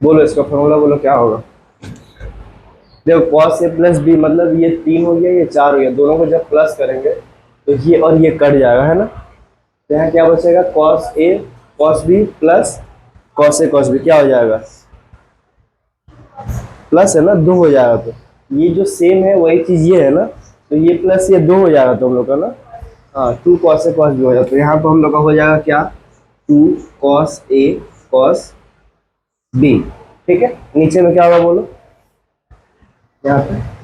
बोलो इसका फॉर्मूला बोलो क्या होगा। देखो कॉस ए प्लस बी मतलब ये 3 हो गया, ये 4 हो गया, दोनों को जब प्लस करेंगे तो ये और ये कट जाएगा, है ना। तो यहाँ क्या बचेगा, cos A cos B plus cos A cos B, क्या हो जाएगा, प्लस है ना, 2 हो जाएगा। तो ये जो सेम है वही चीज ये है ना, तो ये प्लस ये 2 हो जाएगा तो हम लोग का ना। हाँ, 2 कॉस ए कॉस बी हो जाएगा। तो यहाँ पर हम लोग का हो जाएगा क्या, 2 कॉस ए कॉस बी। ठीक है, नीचे में क्या होगा बोलो, यहाँ पे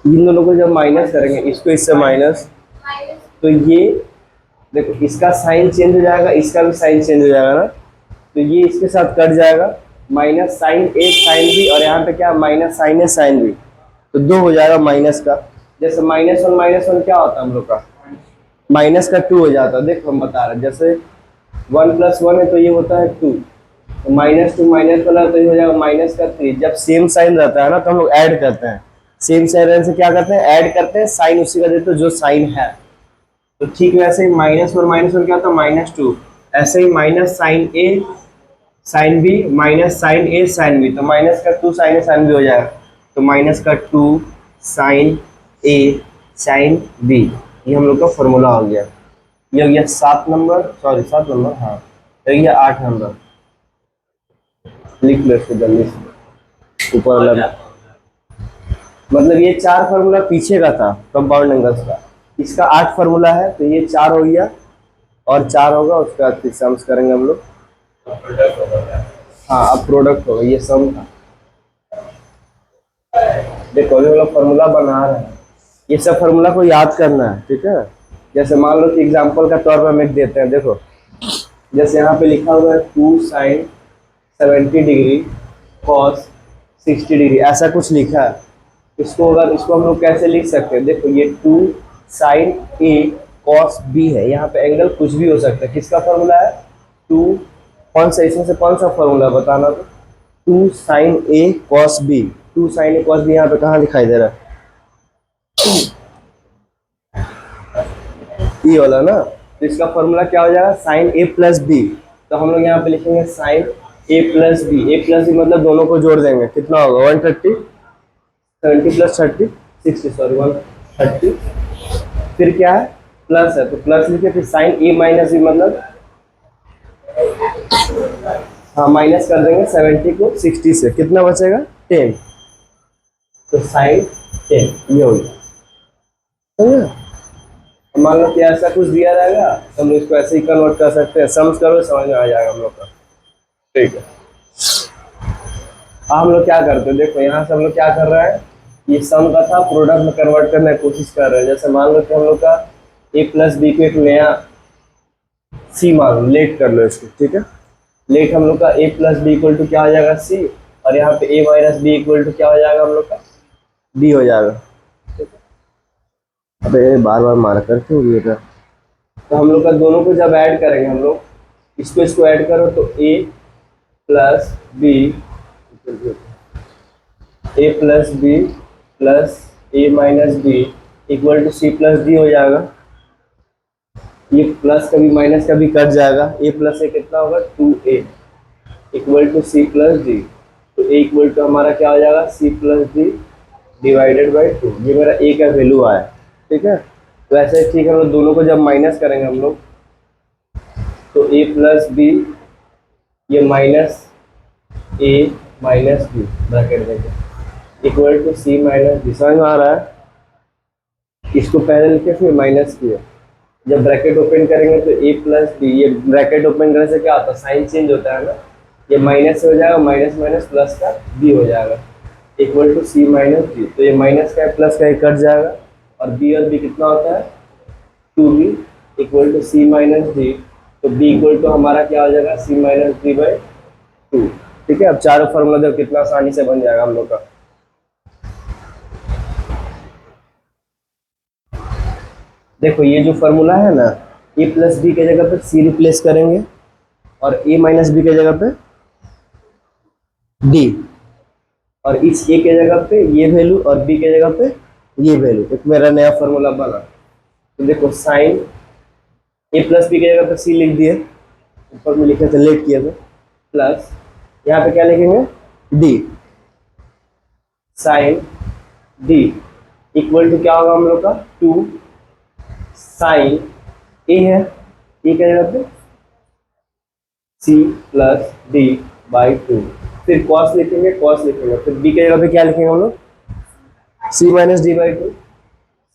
इन दोनों को जब माइनस करेंगे, इसको इससे माइनस, तो ये देखो इसका साइन चेंज हो जाएगा, इसका भी साइन चेंज हो जाएगा ना, तो ये इसके साथ कट जाएगा, माइनस साइन ए साइन बी, और यहाँ पे क्या माइनस साइन ए साइन बी, तो 2 हो जाएगा माइनस का। जैसे माइनस वन क्या होता है हम लोग का, माइनस का 2 हो जाता है। देखो हम बता रहे हैं, जैसे 1 प्लस 1 है तो ये होता है 2, तो माइनस टू माइनस वाला तो ये हो जाएगा माइनस का 3। जब सेम साइन रहता है ना तो हम लोग ऐड करते हैं, सेम साइन रहने से क्या करते हैं, ऐड करते हैं, साइन उसी का देते हैं जो साइन है। तो ठीक वैसे ही माइनस वन क्या होता है, -2। ऐसे ही माइनस साइन ए साइन बी माइनस साइन ए साइन बी, तो माइनस का 2 साइन ए साइन बी हो जाएगा, तो माइनस का 2 साइन ए साइन बी, ये हम लोग का फॉर्मूला हो गया। ये हो गया 7 नंबर, सॉरी 7 नंबर, हाँ ये हो गया 8 नंबर। लिख लो इसको जल्दी से ऊपर वाला, मतलब ये 4 फार्मूला पीछे का था कंपाउंड एंगल्स का, इसका 8 फार्मूला है, तो ये 4 हो गया और 4 होगा, उसके बाद फिर सम्स करेंगे हम लोग। हाँ अब प्रोडक्ट होगा, ये सम था। देखो अभी हम लोग फार्मूला बना रहे हैं, ये सब फार्मूला को याद करना है, ठीक है। जैसे मान लो कि एग्जांपल का तौर पर हम एक देते हैं, देखो जैसे यहाँ पे लिखा हुआ है 2 साइन 70 डिग्री कॉस 60 डिग्री, ऐसा कुछ लिखा है। इसको अगर इसको हम लोग कैसे लिख सकते हैं, देखो ये 2 साइन ए कॉस बी है, यहाँ पे एंगल कुछ भी हो सकता है, किसका फॉर्मूला है 2, कौन सा इसमें से कौन सा फॉर्मूला बताना, तो 2 साइन ए कॉस बी, 2 साइन ए कॉस बी यहाँ पे कहाँ दिखाई दे रहा है, ये वाला ना। तो इसका फॉर्मूला क्या हो जाएगा, साइन ए प्लस बी, तो हम लोग यहाँ पे लिखेंगे साइन ए प्लस बी मतलब दोनों को जोड़ देंगे, कितना होगा 130, 70 प्लस 30 60, सॉरी 130, फिर क्या है प्लस है तो प्लस लिखे, फिर साइन ए माइनस बी मतलब, हाँ माइनस कर देंगे 70 को 60 से, कितना बचेगा 10, तो साइन 10 ये हो गया, समझे? मान लो कि ऐसा कुछ दिया जाएगा तो हम लोग इसको ऐसे ही कन्वर्ट कर सकते हैं, सम्स करो समझ में आ जाएगा हम लोग का। ठीक है, हम लोग क्या करते हैं, देखो यहाँ से हम लोग क्या कर रहे हैं, ये सम का था प्रोडक्ट में कन्वर्ट करने की कोशिश कर रहे हैं। जैसे मान लो कि हम लोग का ए प्लस बी को एक नया सी मान लो, लेट कर लो इसको, ठीक है। लेट हम लोग का ए प्लस बी इक्वल टू क्या हो जाएगा सी, और यहाँ पे ए माइनस बी इक्वल टू क्या हो जाएगा हम लोग का बी हो जाएगा। अबे बार बार मार कर क्यों ये था। तो हम लोग का दोनों को जब ऐड करेंगे हम लोग, इसको ऐड करो तो A plus B plus A minus B equal to C plus D हो जाएगा। ये प्लस का भी माइनस का भी कट जाएगा, ए प्लस ए कितना होगा 2a equal to C plus D, तो ए इक्वल टू हमारा क्या हो जाएगा C plus D divided by 2, ये मेरा ए का वैल्यू आया, ठीक है। तो ऐसे ठीक है, हम लोग दोनों को जब माइनस करेंगे हम लोग, तो ए प्लस बी ये minus A minus B bracket देंगे equal to C minus D, समझ में आ रहा है। इसको पहले लिखे फिर माइनस किया, जब ब्रैकेट ओपन करेंगे तो ए प्लस बी, ये ब्रैकेट ओपन करने से क्या होता है साइन चेंज होता है ना, ये माइनस से हो जाएगा माइनस माइनस प्लस का बी हो जाएगा equal to C minus D, तो ये माइनस का प्लस का कट जाएगा, और बी कितना होता है 2b equal to C minus D, तो बी इक्वल टू हमारा क्या हो जाएगा सी माइनस डी बाई 2। ठीक है, अब चारों फॉर्मूला देखो कितना आसानी से बन जाएगा हम लोग का। देखो ये जो फॉर्मूला है ना, ए प्लस बी के जगह पे सी रिप्लेस करेंगे और ए माइनस बी के जगह पे डी, और इस ए के जगह पे ये वैल्यू और बी के जगह पे ये वैल्यू, एक मेरा नया फॉर्मूला बना। तो देखो साइन ए प्लस बी की जगह पे सी लिख दिए, ऊपर में लिखे थे लेट किए थे, प्लस यहाँ पे क्या लिखेंगे D, sine D equal to क्या होगा हम लोग का 2 साइन ए है, ए क्या जगह पे सी प्लस डी बाई 2, फिर कॉस लिखेंगे, कॉस लिखेंगे, फिर डी की जगह पे क्या लिखेंगे हम लोग C minus D by 2,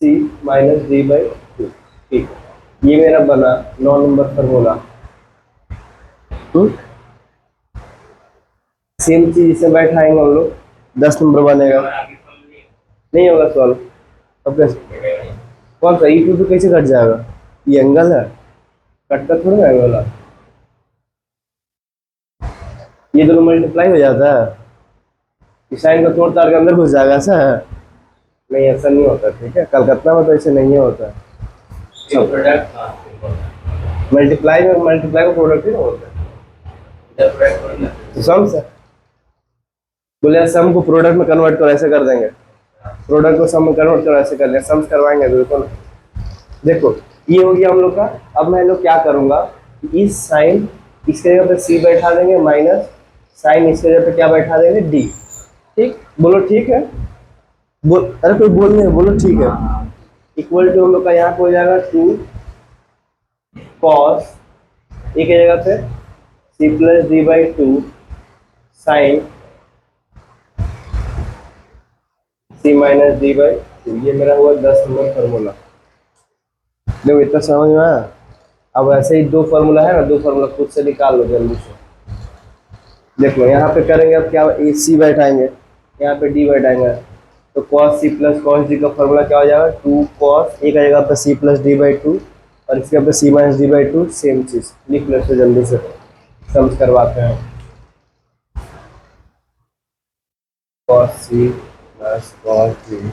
C minus D by 2। ठीक है, ये मेरा बना 9 नंबर फॉर्मूला। सेम चीज इसे बैठाएंगे हम लोग, 10 नंबर बनेगा, नहीं होगा सॉल्व। अब कैसे, कौन सा ई टू कैसे कट जाएगा, ये एंगल है, कट का थोड़ा एंगल है, ये दोनों मल्टीप्लाई हो जाता है, इस साइन को तोड़ तार के अंदर घुस जाएगा, ऐसा है, नहीं ऐसा नहीं होता। ठीक है, कलकत्ता में तो ऐसे नहीं होता, मल्टीप्लाई में मल्टीप्लाई को प्रोडक्ट ही नहीं होता, तो सम से बोले सम को प्रोडक्ट में कन्वर्ट करो, ऐसे कर देंगे, प्रोडक्ट को सम में कन्वर्ट करो, ऐसे कर लेंगे, सम्स करवाएंगे बिल्कुल। देखो ये हो गया हम लोग का। अब मैं लोग क्या करूंगा, इस साइन इसके जगह पे सी बैठा देंगे, माइनस साइन इसके जगह पे क्या बैठा देंगे डी। ठीक, बोलो ठीक है, बोल, अरे कोई बोल नहीं, बोलो ठीक है। इक्वल टू हम लोग का यहाँ पे हो जाएगा 2 कॉस ए की जगह पे C plus D by 2 sine C minus D by 2, ये मेरा हुआ 10 नंबर फॉर्मूला। देखो इतना समझ में आया। अब ऐसे ही दो फार्मूला है ना, दो फार्मूला खुद से निकाल लो जल्दी से। देखो यहाँ पे करेंगे, अब क्या ए सी बैठाएंगे, यहाँ पे डी बैठाएंगे, तो cos C plus cos D का फॉर्मूला क्या हो जाएगा 2 कॉस ए का जगह पे सी प्लस डी बाई 2 और इसके पे C minus D by 2, same चीज लिख लो इसको जल्दी से, सम्स करवाते हैं। Cos C plus cos D,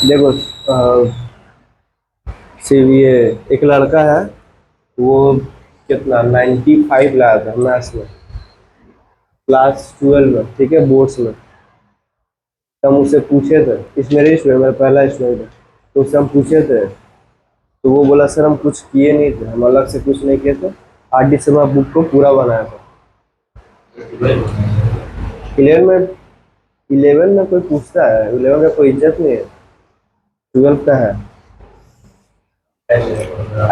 देखो सिर्फ ये एक लड़का है, वो कितना 95 लाया था मैथ्स में, क्लास 12 में, ठीक है, बोर्ड्स में। तो हम उससे पूछे थे, इस मेरे स्टूडेंट, मेरा पहला स्टूडेंट है, तो उससे हम पूछे थे, तो वो बोला सर हम कुछ किए नहीं थे, हम अलग से कुछ नहीं किए थे, RD शर्मा बुक को पूरा बनाया था। क्लियर में 11 में कोई पूछता है, 11 का कोई इज्जत नहीं है, 12 का है।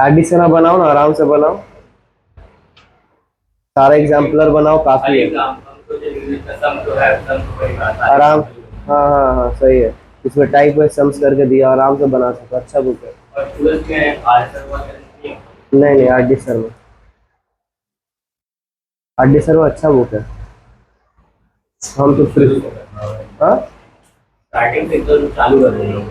RD शर्मा बनाओ ना, आराम से बनाओ, सारा एग्जाम्पलर बनाओ, काफी है आराम। हाँ हाँ हाँ सही है, इसमें टाइप वाइज सम्स करके दिया, आराम से बना सकते, अच्छा बुक है। नहीं नहीं, RD शर्मा अच्छा बुक है, हम तो फ्री। हाँ स्टार्टिंग से तो चालू कर रहे हो।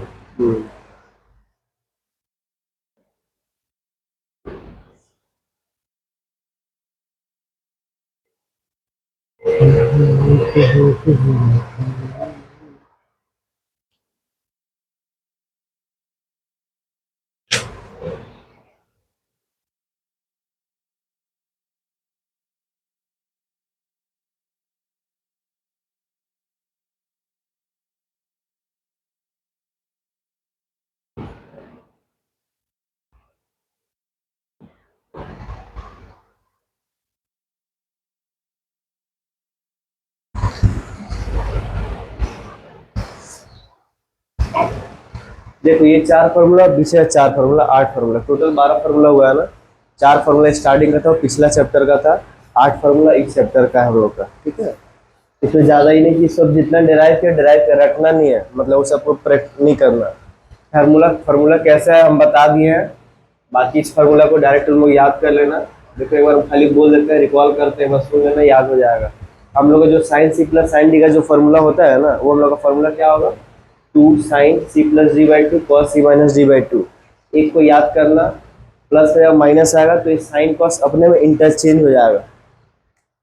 देखो ये 4 फार्मूला, पीछे 4 फार्मूला, 8 फार्मूला, टोटल 12 फार्मूला हुआ है ना। 4 फार्मूला स्टार्टिंग का था, पिछला चैप्टर का था। 8 फार्मूला इस चैप्टर का है हम लोग का, ठीक है। इसमें ज्यादा ही नहीं कि सब जितना डिराइव कर रखना नहीं है, मतलब वो सबको प्रैक्ट नहीं करना। फार्मूला फार्मूला कैसा है हम बता दिए हैं, बाकी इस फार्मूला को डायरेक्ट तुम लोग याद कर लेना। देखो एक बार खाली बोल देते हैं, रिकॉल करते हैं, बस सुन लेना, याद हो जाएगा। हम लोग का जो sine C plus sine D का जो फार्मूला होता है ना, वो हम लोग का फार्मूला क्या होगा, 2 sin c+d/2 cos c-d/2। एक को याद करना, प्लस में जब माइनस आएगा तो ये साइन कॉस अपने में इंटरचेंज हो जाएगा,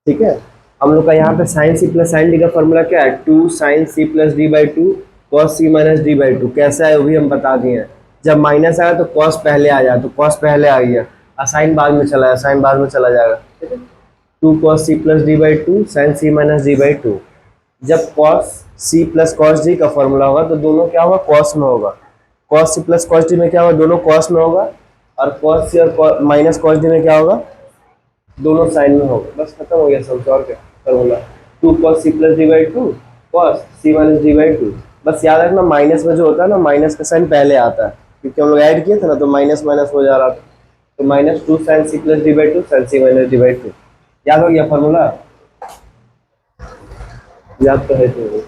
ठीक है। हम लोग का यहाँ पे sine C plus sine D का फॉर्मूला क्या है, 2 sin c+d/2 cos c-d/2। कैसा है वो भी हम बता दिए हैं। जब माइनस आया तो कॉस पहले आ जाए, तो कॉस पहले आ गया, और साइन बाद में चला जाए, साइन बाद में चला जाएगा, ठीक है। 2 cos c+d/2 sin c-d/2। जब cos c plus cos d का फॉर्मूला होगा तो दोनों क्या होगा, cos में होगा। cos c plus cos d में क्या होगा, दोनों cos में होगा। और cos c और माइनस cos d में क्या होगा, दोनों साइन में होगा। बस खत्म हो गया सब, और क्या formula. 2 cos c+d/2 cos c-d/2। बस याद रखना माइनस में जो होता है ना, माइनस का साइन पहले आता है, क्योंकि हम लोग ऐड किए थे ना, तो माइनस माइनस हो जा रहा था। तो -2 sin c+d/2 sin c-d/2। याद हो गया फॉर्मूला, याद तो है तो।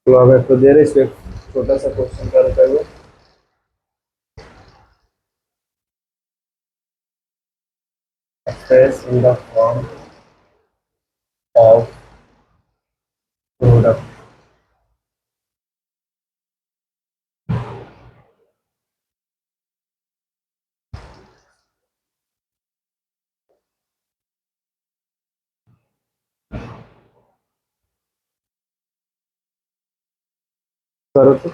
तो अब तो दे रहे, इस पे छोटा सा क्वेश्चन करते हुए। Express in the form of product। करो तो।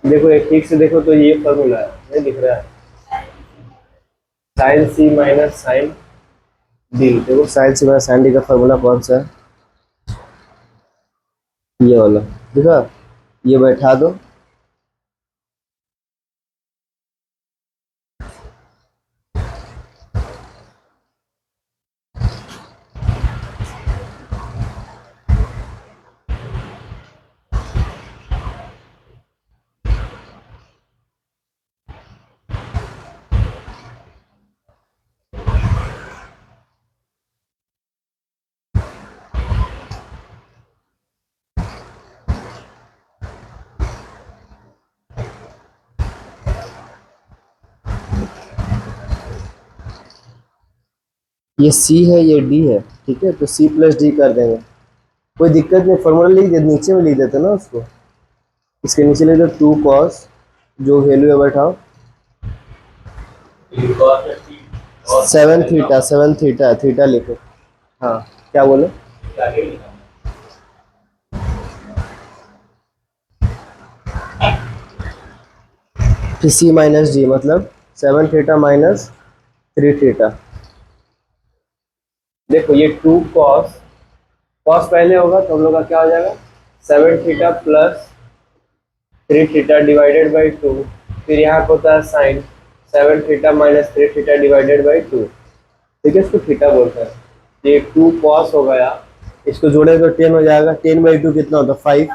देखो एक ठीक से देखो तो ये फॉर्मूला है, नहीं दिख रहा है, sign C minus sine D. देखो sign C minus sine D का फॉर्मूला कौन सा है, ये वाला देखा, ये बैठा दो। ये सी है, ये डी है, ठीक है, तो सी प्लस डी कर देंगे, कोई दिक्कत नहीं। फॉर्मूला लिख दे, नीचे में लिख देते ना उसको, इसके नीचे लिख दो 2 cos, जो वैल्यू है बैठाओ, 7 थीटा, 7 थीटा, थीटा लिखो। हाँ क्या बोले, फिर सी माइनस डी मतलब 7 थीटा माइनस 3 थीटा। देखो ये 2 cos, कॉस पहले होगा तो हम लोग का क्या हो जाएगा, 7 theta plus 3 theta divided by 2। फिर यहाँ को होता है sine 7 theta minus 3 theta divided by 2, ठीक है, इसको थीटा बोलते हैं। ये 2 cos हो गया, इसको जोड़े तो 10 हो जाएगा, 10/2 कितना होता है 5,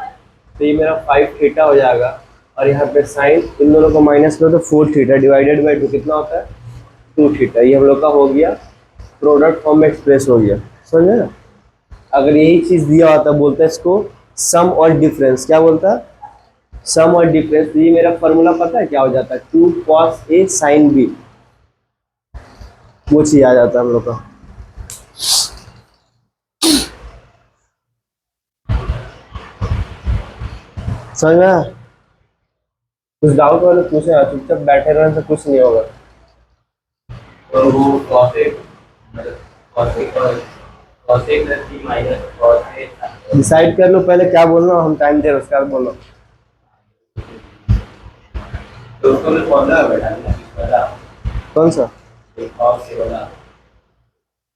तो ये मेरा 5 थीटा हो जाएगा। और यहाँ पे साइन इन दोनों को माइनस करो तो 4 थीटा डिवाइडेड बाई 2 कितना होता है 2 थीटा। ये हम लोग का हो गया, प्रोडक्ट फॉर्म में एक्सप्रेस हो गया, समझे ना। अगर यही चीज दिया होता बोलता है इसको सम और डिफरेंस, क्या बोलता है, सम और डिफरेंस। तो ये मेरा फॉर्मूला पता है क्या हो जाता है, 2 cos A sin B, वो चीज आ जाता है हम लोग का। समझ में आया? कुछ डाउट वाले पूछे यार, चुपचाप बैठे रहने से कुछ नहीं होगा। तो वो कॉसेक मतलब कॉसेक और cosec plus three minus cosec. Decide कर लो पहले क्या बोलना, हम टाइम दे रहे उसके बाद बोलो। तो उसको मैं फॉर्मूला बैठाऊंगा वाला कौन सा? कॉस से वाला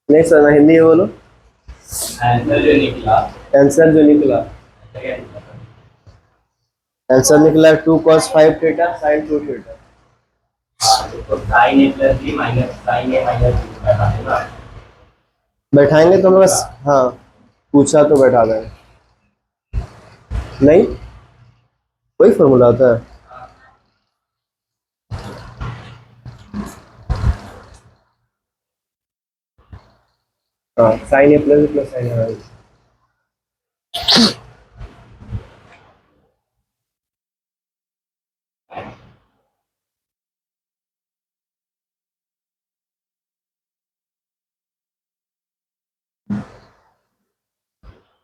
नहीं सर, हिंदी में बोलो। आंसर जो निकला आंसर जो निकला, आंसर निकला 2 cos 5 थीटा sin 2 थीटा। तो साइन ए प्लस बी माइनस साइन ए माइनस बी बैठा है ना। बैठाएंगे तो बस, हाँ पूछा तो बैठा देंगे। नहीं, वही फॉर्मूला होता है। हाँ, sin a plus sin a minus.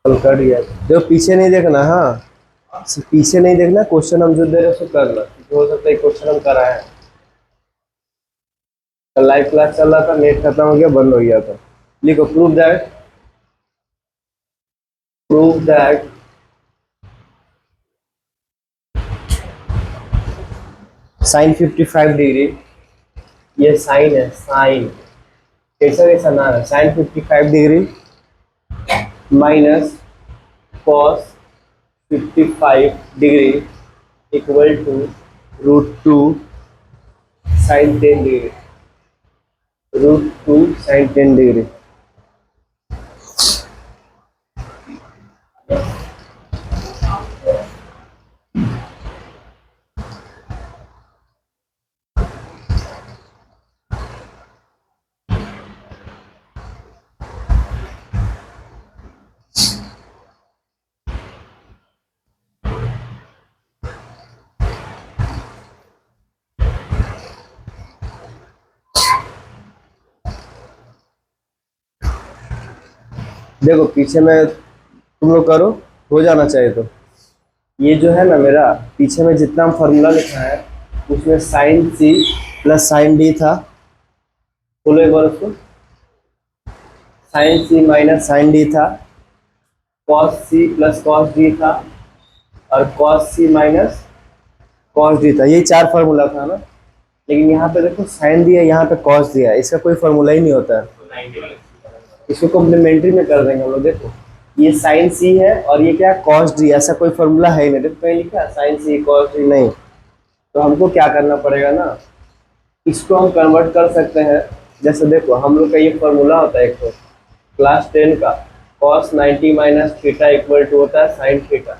कल कर दिया देखो, पीछे नहीं देखना। हाँ, पीछे नहीं देखना, क्वेश्चन हम जो दे रहे हैं उसको करना, क्योंकि हो सकता है क्वेश्चन हम कराए हैं। कल लाइव क्लास चल रहा था, नेट खत्म हो गया, बंद हो गया था। लिखो प्रूव दैट साइन 55 डिग्री, ये साइन है, साइन कैसा कैसा ना है, sine 55 degree minus cos 55 degree equal to √2 sine 10 degree, √2 sine 10 degree. देखो पीछे में तुम लोग करो, हो जाना चाहिए। तो ये जो है ना मेरा, पीछे में जितना फॉर्मूला लिखा है उसमें sine C plus sine D था, बोलो एक बार उसको। Sine C minus sine D था, cos C plus cos D था, और cos C minus cos D था। ये 4 फार्मूला था ना। लेकिन यहाँ पे देखो साइन दिया, यहाँ पे कॉस दिया, इसका कोई फार्मूला ही नहीं होता है। तो 90 वाला इसको कॉम्प्लीमेंट्री में कर देंगे हम लोग। देखो ये साइन सी है और ये क्या कॉस डी, ऐसा कोई फार्मूला है ही नहीं। देखो कहीं लिखा साइन सी कॉस डी नहीं। तो हमको क्या करना पड़ेगा ना, इसको हम कन्वर्ट कर सकते हैं। जैसे देखो हम लोग का ये फार्मूला होता है एक तो क्लास 10 का, cos 90 minus theta equal to होता है साइन थीटा।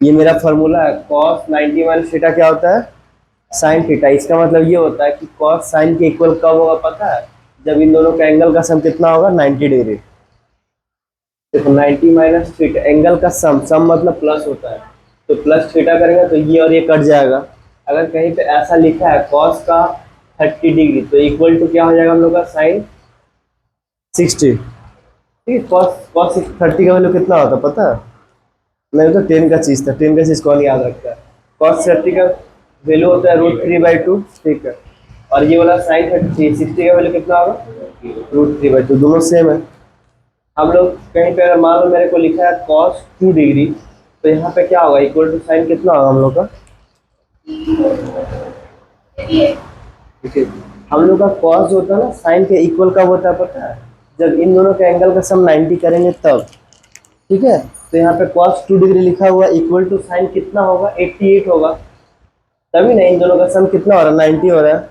ये मेरा फार्मूला है, cos 90 माइनस थीटा क्या होता है, साइन थीटा। इसका मतलब ये होता है कि cos साइन के इक्वल कब होगा पता है, जब इन दोनों का एंगल का सम कितना होगा, 90 डिग्री। देखो 90 माइनस थीटा एंगल का सम, सम मतलब प्लस होता है, तो प्लस थीटा करेंगे तो ये और ये कट जाएगा। अगर कहीं पे ऐसा लिखा है cos का 30 डिग्री तो इक्वल टू क्या हो जाएगा हम लोग का, साइन 60। ठीक है, cos 30 का वैल्यू कितना होता है पता है? नहीं तो 10 का चीज़ था, 10 का चीज़ कौन याद रखता है। cos 30 का वैल्यू होता है √3/2। ठीक है, और ये वाला साइन 60 का वैल्यू कितना होगा, √3/2, दोनों सेम है। हम लोग कहीं पे अगर मान लो मेरे को लिखा है cos 2 डिग्री, तो यहाँ पे क्या होगा, इक्वल टू साइन कितना होगा हम लोग का, ठीक है। हम लोग का cos जो होता है ना, साइन के इक्वल कब होता है पता है, जब इन दोनों के एंगल का सम 90 करेंगे तब। ठीक है, तो यहाँ पे cos 2 डिग्री लिखा हुआ इक्वल टू साइन कितना होगा, 88 होगा। तभी ना इन दोनों का सम कितना हो रहा है, 90 हो रहा है।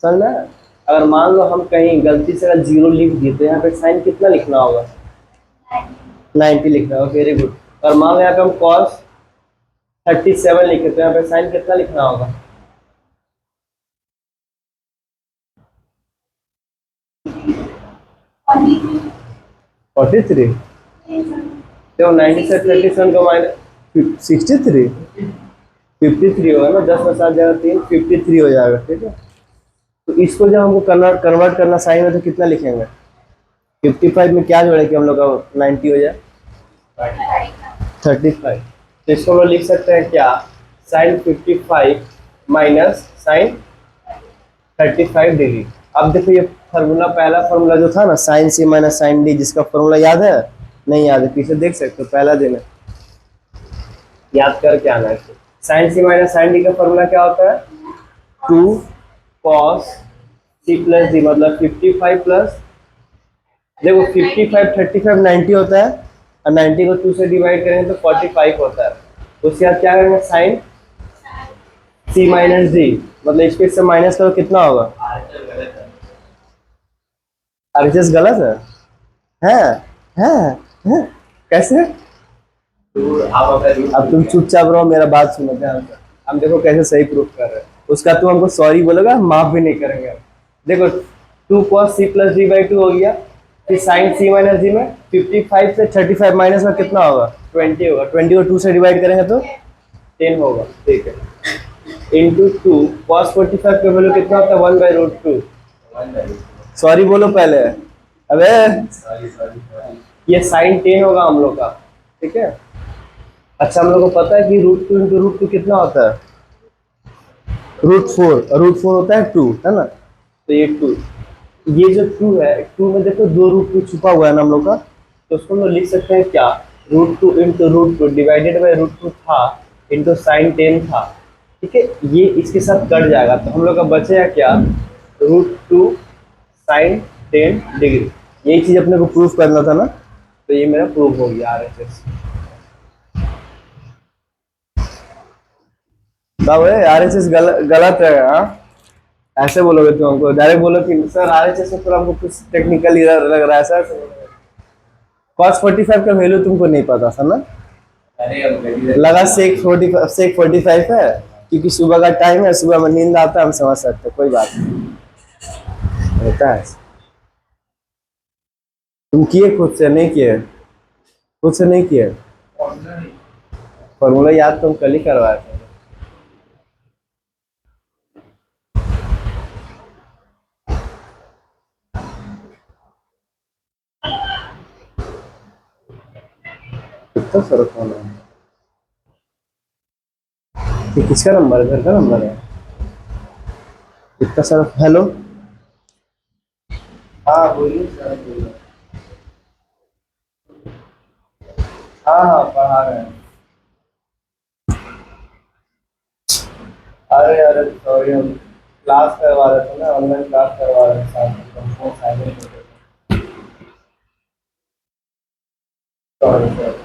समझ में? अगर मान लो हम कहीं गलती से अगर 0 लिख दिए तो यहाँ पे साइन कितना लिखना होगा, 90 लिखना होगा। Very good. और मान लो यहाँ पे हम cos 37 लिखे तो यहाँ पे साइन कितना लिखना होगा, 43। तो 90 से 37 को माइनस 63, 53 होगा ना, 10 में 7 जगह 3, 53 हो जाएगा। ठीक है, तो इसको जब हमको कन्वर्ट करना साइन में तो कितना लिखेंगे, 55 में क्या जोड़े कि हम लोग का 90 हो जाए, 35। तो इसको हम लोग लिख सकते हैं क्या, साइन 55 माइनस साइन 35 डिग्री। अब देखो ये फार्मूला, पहला फार्मूला जो था ना sign C minus sine D, जिसका फार्मूला याद है? नहीं याद है? पीछे देख सकते हो, पहला दिन है, याद करके आना है। Sign C minus sine D का फार्मूला क्या होता है? 2 कॉस सी प्लस डी, मतलब 55 प्लस, देखो 55 35 90 होता है, और 90 को 2 से डिवाइड करेंगे तो 45 होता है। उसके बाद क्या करेंगे, साइन सी माइनस डी, मतलब इसके से माइनस करो कितना होगा? आंसर गलत है। आरएचएस गलत है? है? है? कैसे? तो आप अगर अब तुम चुपचाप रहो, मेरा बात सुनो ध्यान से। हम देखो कैसे सही प्रूफ कर रहे हैं। उसका तुम हमको सॉरी बोलेगा, हम माफ भी नहीं करेंगे। देखो 2 cos c plus D by 2 हो गया, फिर साइन सी माइनस डी में 55 से 35 माइनस में कितना होगा? 20 होगा। 20 को 2 से डिवाइड करेंगे तो 10 होगा, ठीक है। इंटू 2 cos 45 का वैल्यू कितना होता है? 1/√2। सॉरी बोलो पहले। अबे सॉरी सॉरी सॉरी। ये साइन 10 होगा हम लोग का, ठीक है। अच्छा, हम लोग को पता है कि √2 इंटू √2 कितना होता है? √4, √4 होता है 2, है ना? तो ये 2, ये जो 2 है, 2 में देखो 2 √2 छुपा हुआ है ना हम लोग का, तो उसको हम लोग लिख सकते हैं क्या, √2 इंटू √2 डिवाइडेड बाई √2 था इंटू साइन 10 था, ठीक है। ये इसके साथ कट जाएगा, तो हम लोग का बचेगा क्या, √2 साइन 10 डिग्री। यही चीज अपने को प्रूफ करना था ना, तो ये मेरा प्रूफ हो गया आरएचएस। तब आरएचएस गलत है, हाँ? ऐसे बोलोगे तुम हमको, डायरेक्ट बोलो कि सर आरएचएस में थोड़ा हमको कुछ टेक्निकल एरर लग रहा है, सर cos 45 का वैल्यू तुमको नहीं पता था ना? अरे अब गली लगा सेक 45 है, क्योंकि सुबह का टाइम है, सुबह में नींद आता है, हम समझ सकते हैं, कोई बात नहीं, होता है। तुम किए खुद से नहीं किए? खुद से नहीं किए? फॉर्मूला याद तुम कल ही करवाए थे। कितना सर फोन है? ये किसका नंबर है? घर का नंबर है? कितना सर? हेलो, हाँ बोलिए सर, बोलिए। हाँ हाँ, पढ़ा रहे हैं। अरे अरे सॉरी, हम क्लास करवा रहे थे ना, ऑनलाइन क्लास करवा रहे थे, फोन साइलेंट हो गया। Sorry sir.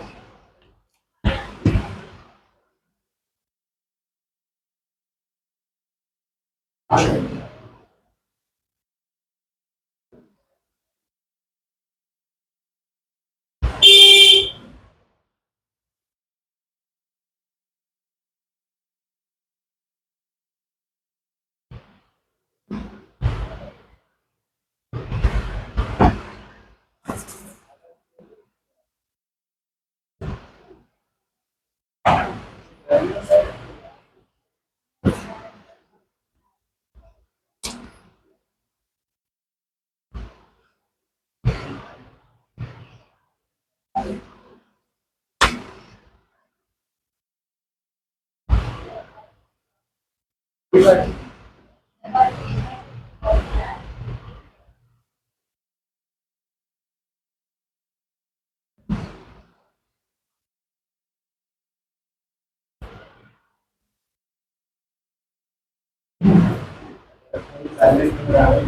साइलेंट हो रहा है।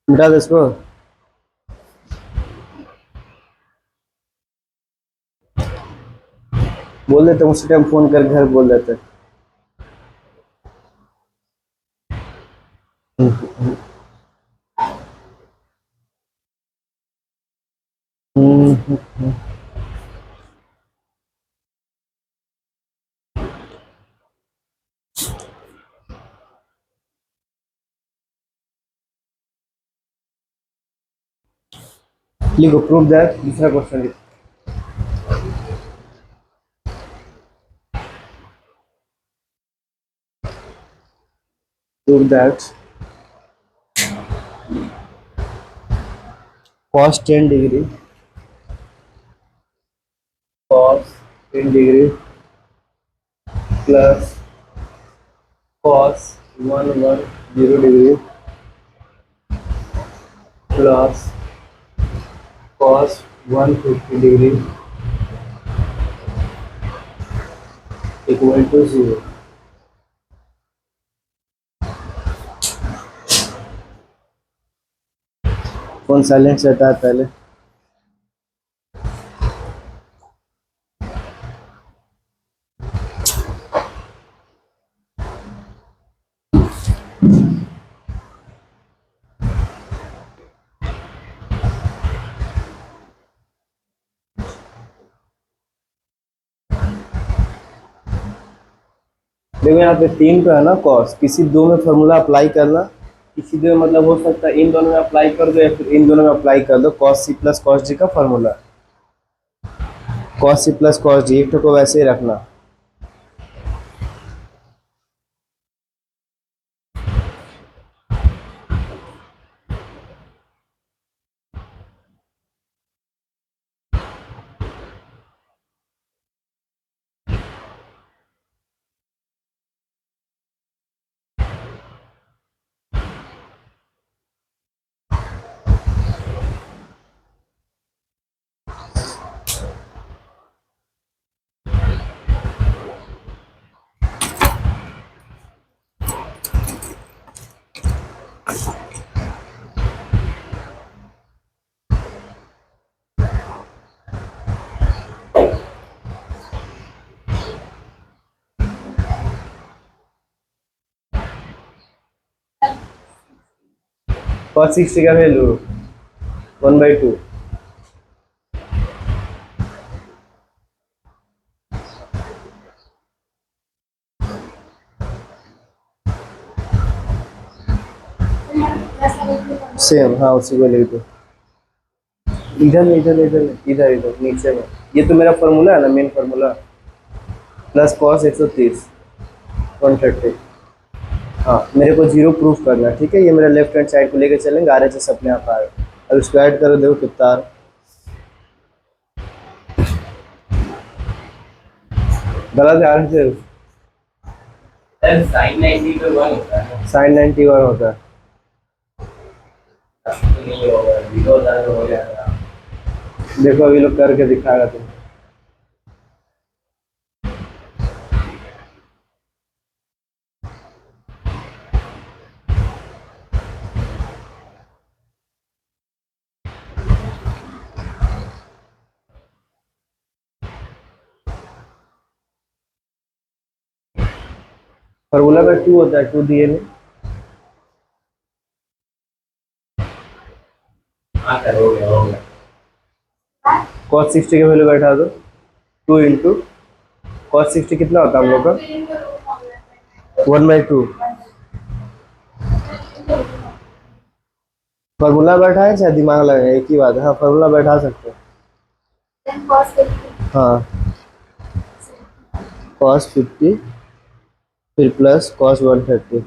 मिटा दो इसको, बोल देते हैं, उसी टाइम फोन कर घर बोल देते हैं। लिखो प्रूव दैट, दूसरा क्वेश्चन लिखो। Prove that cos 10 degree cos 10 degree plus cos 110 degree plus cos 150 degree equal to 0। कौन साइलेंट रहता है पहले? देखो यहाँ पे 3 का है ना कॉस, किसी दो में फॉर्मूला अप्लाई करना, किसी दो में मतलब हो सकता है इन दोनों में अप्लाई कर दो या फिर इन दोनों में अप्लाई कर दो। Cos C plus cos D का formula, cos C plus cos D, एक को वैसे ही रखना। कॉस 60 का वैल्यू 1/2। सेम, हाँ उसी को लिख दो। इधर नहीं, इधर इधर इधर इधर नीचे में, ये तो मेरा फॉर्मूला है ना, मेन फॉर्मूला। Plus cos 130 130। हाँ मेरे को जीरो प्रूफ करना है, ठीक है। ये मेरा लेफ्ट हैंड साइड को लेके चलेंगे, RHS अपने आप आएगा। अब इसको ऐड करो, देखो कितना आ रहा है। गलत है RHS, सर साइन 90 पे 1 होता है साइन 91 होता है। तो नहीं होगा, 0 होता है तो हो जाएगा। देखो अभी लोग करके दिखाएगा तुम। फॉर्मूला में 2 होता है, 2 दिए नहीं। हाँ सर हो गया हो गया। कॉस 60 के वैल्यू बैठा दो, 2 इंटू कॉस 60 कितना होता है हम लोग का 1/2। फॉर्मूला बैठा है चाहे दिमाग लगे, एक ही बात है। हाँ फॉर्मूला बैठा सकते हैं। हाँ कॉस 50 फिर प्लस कॉस 130,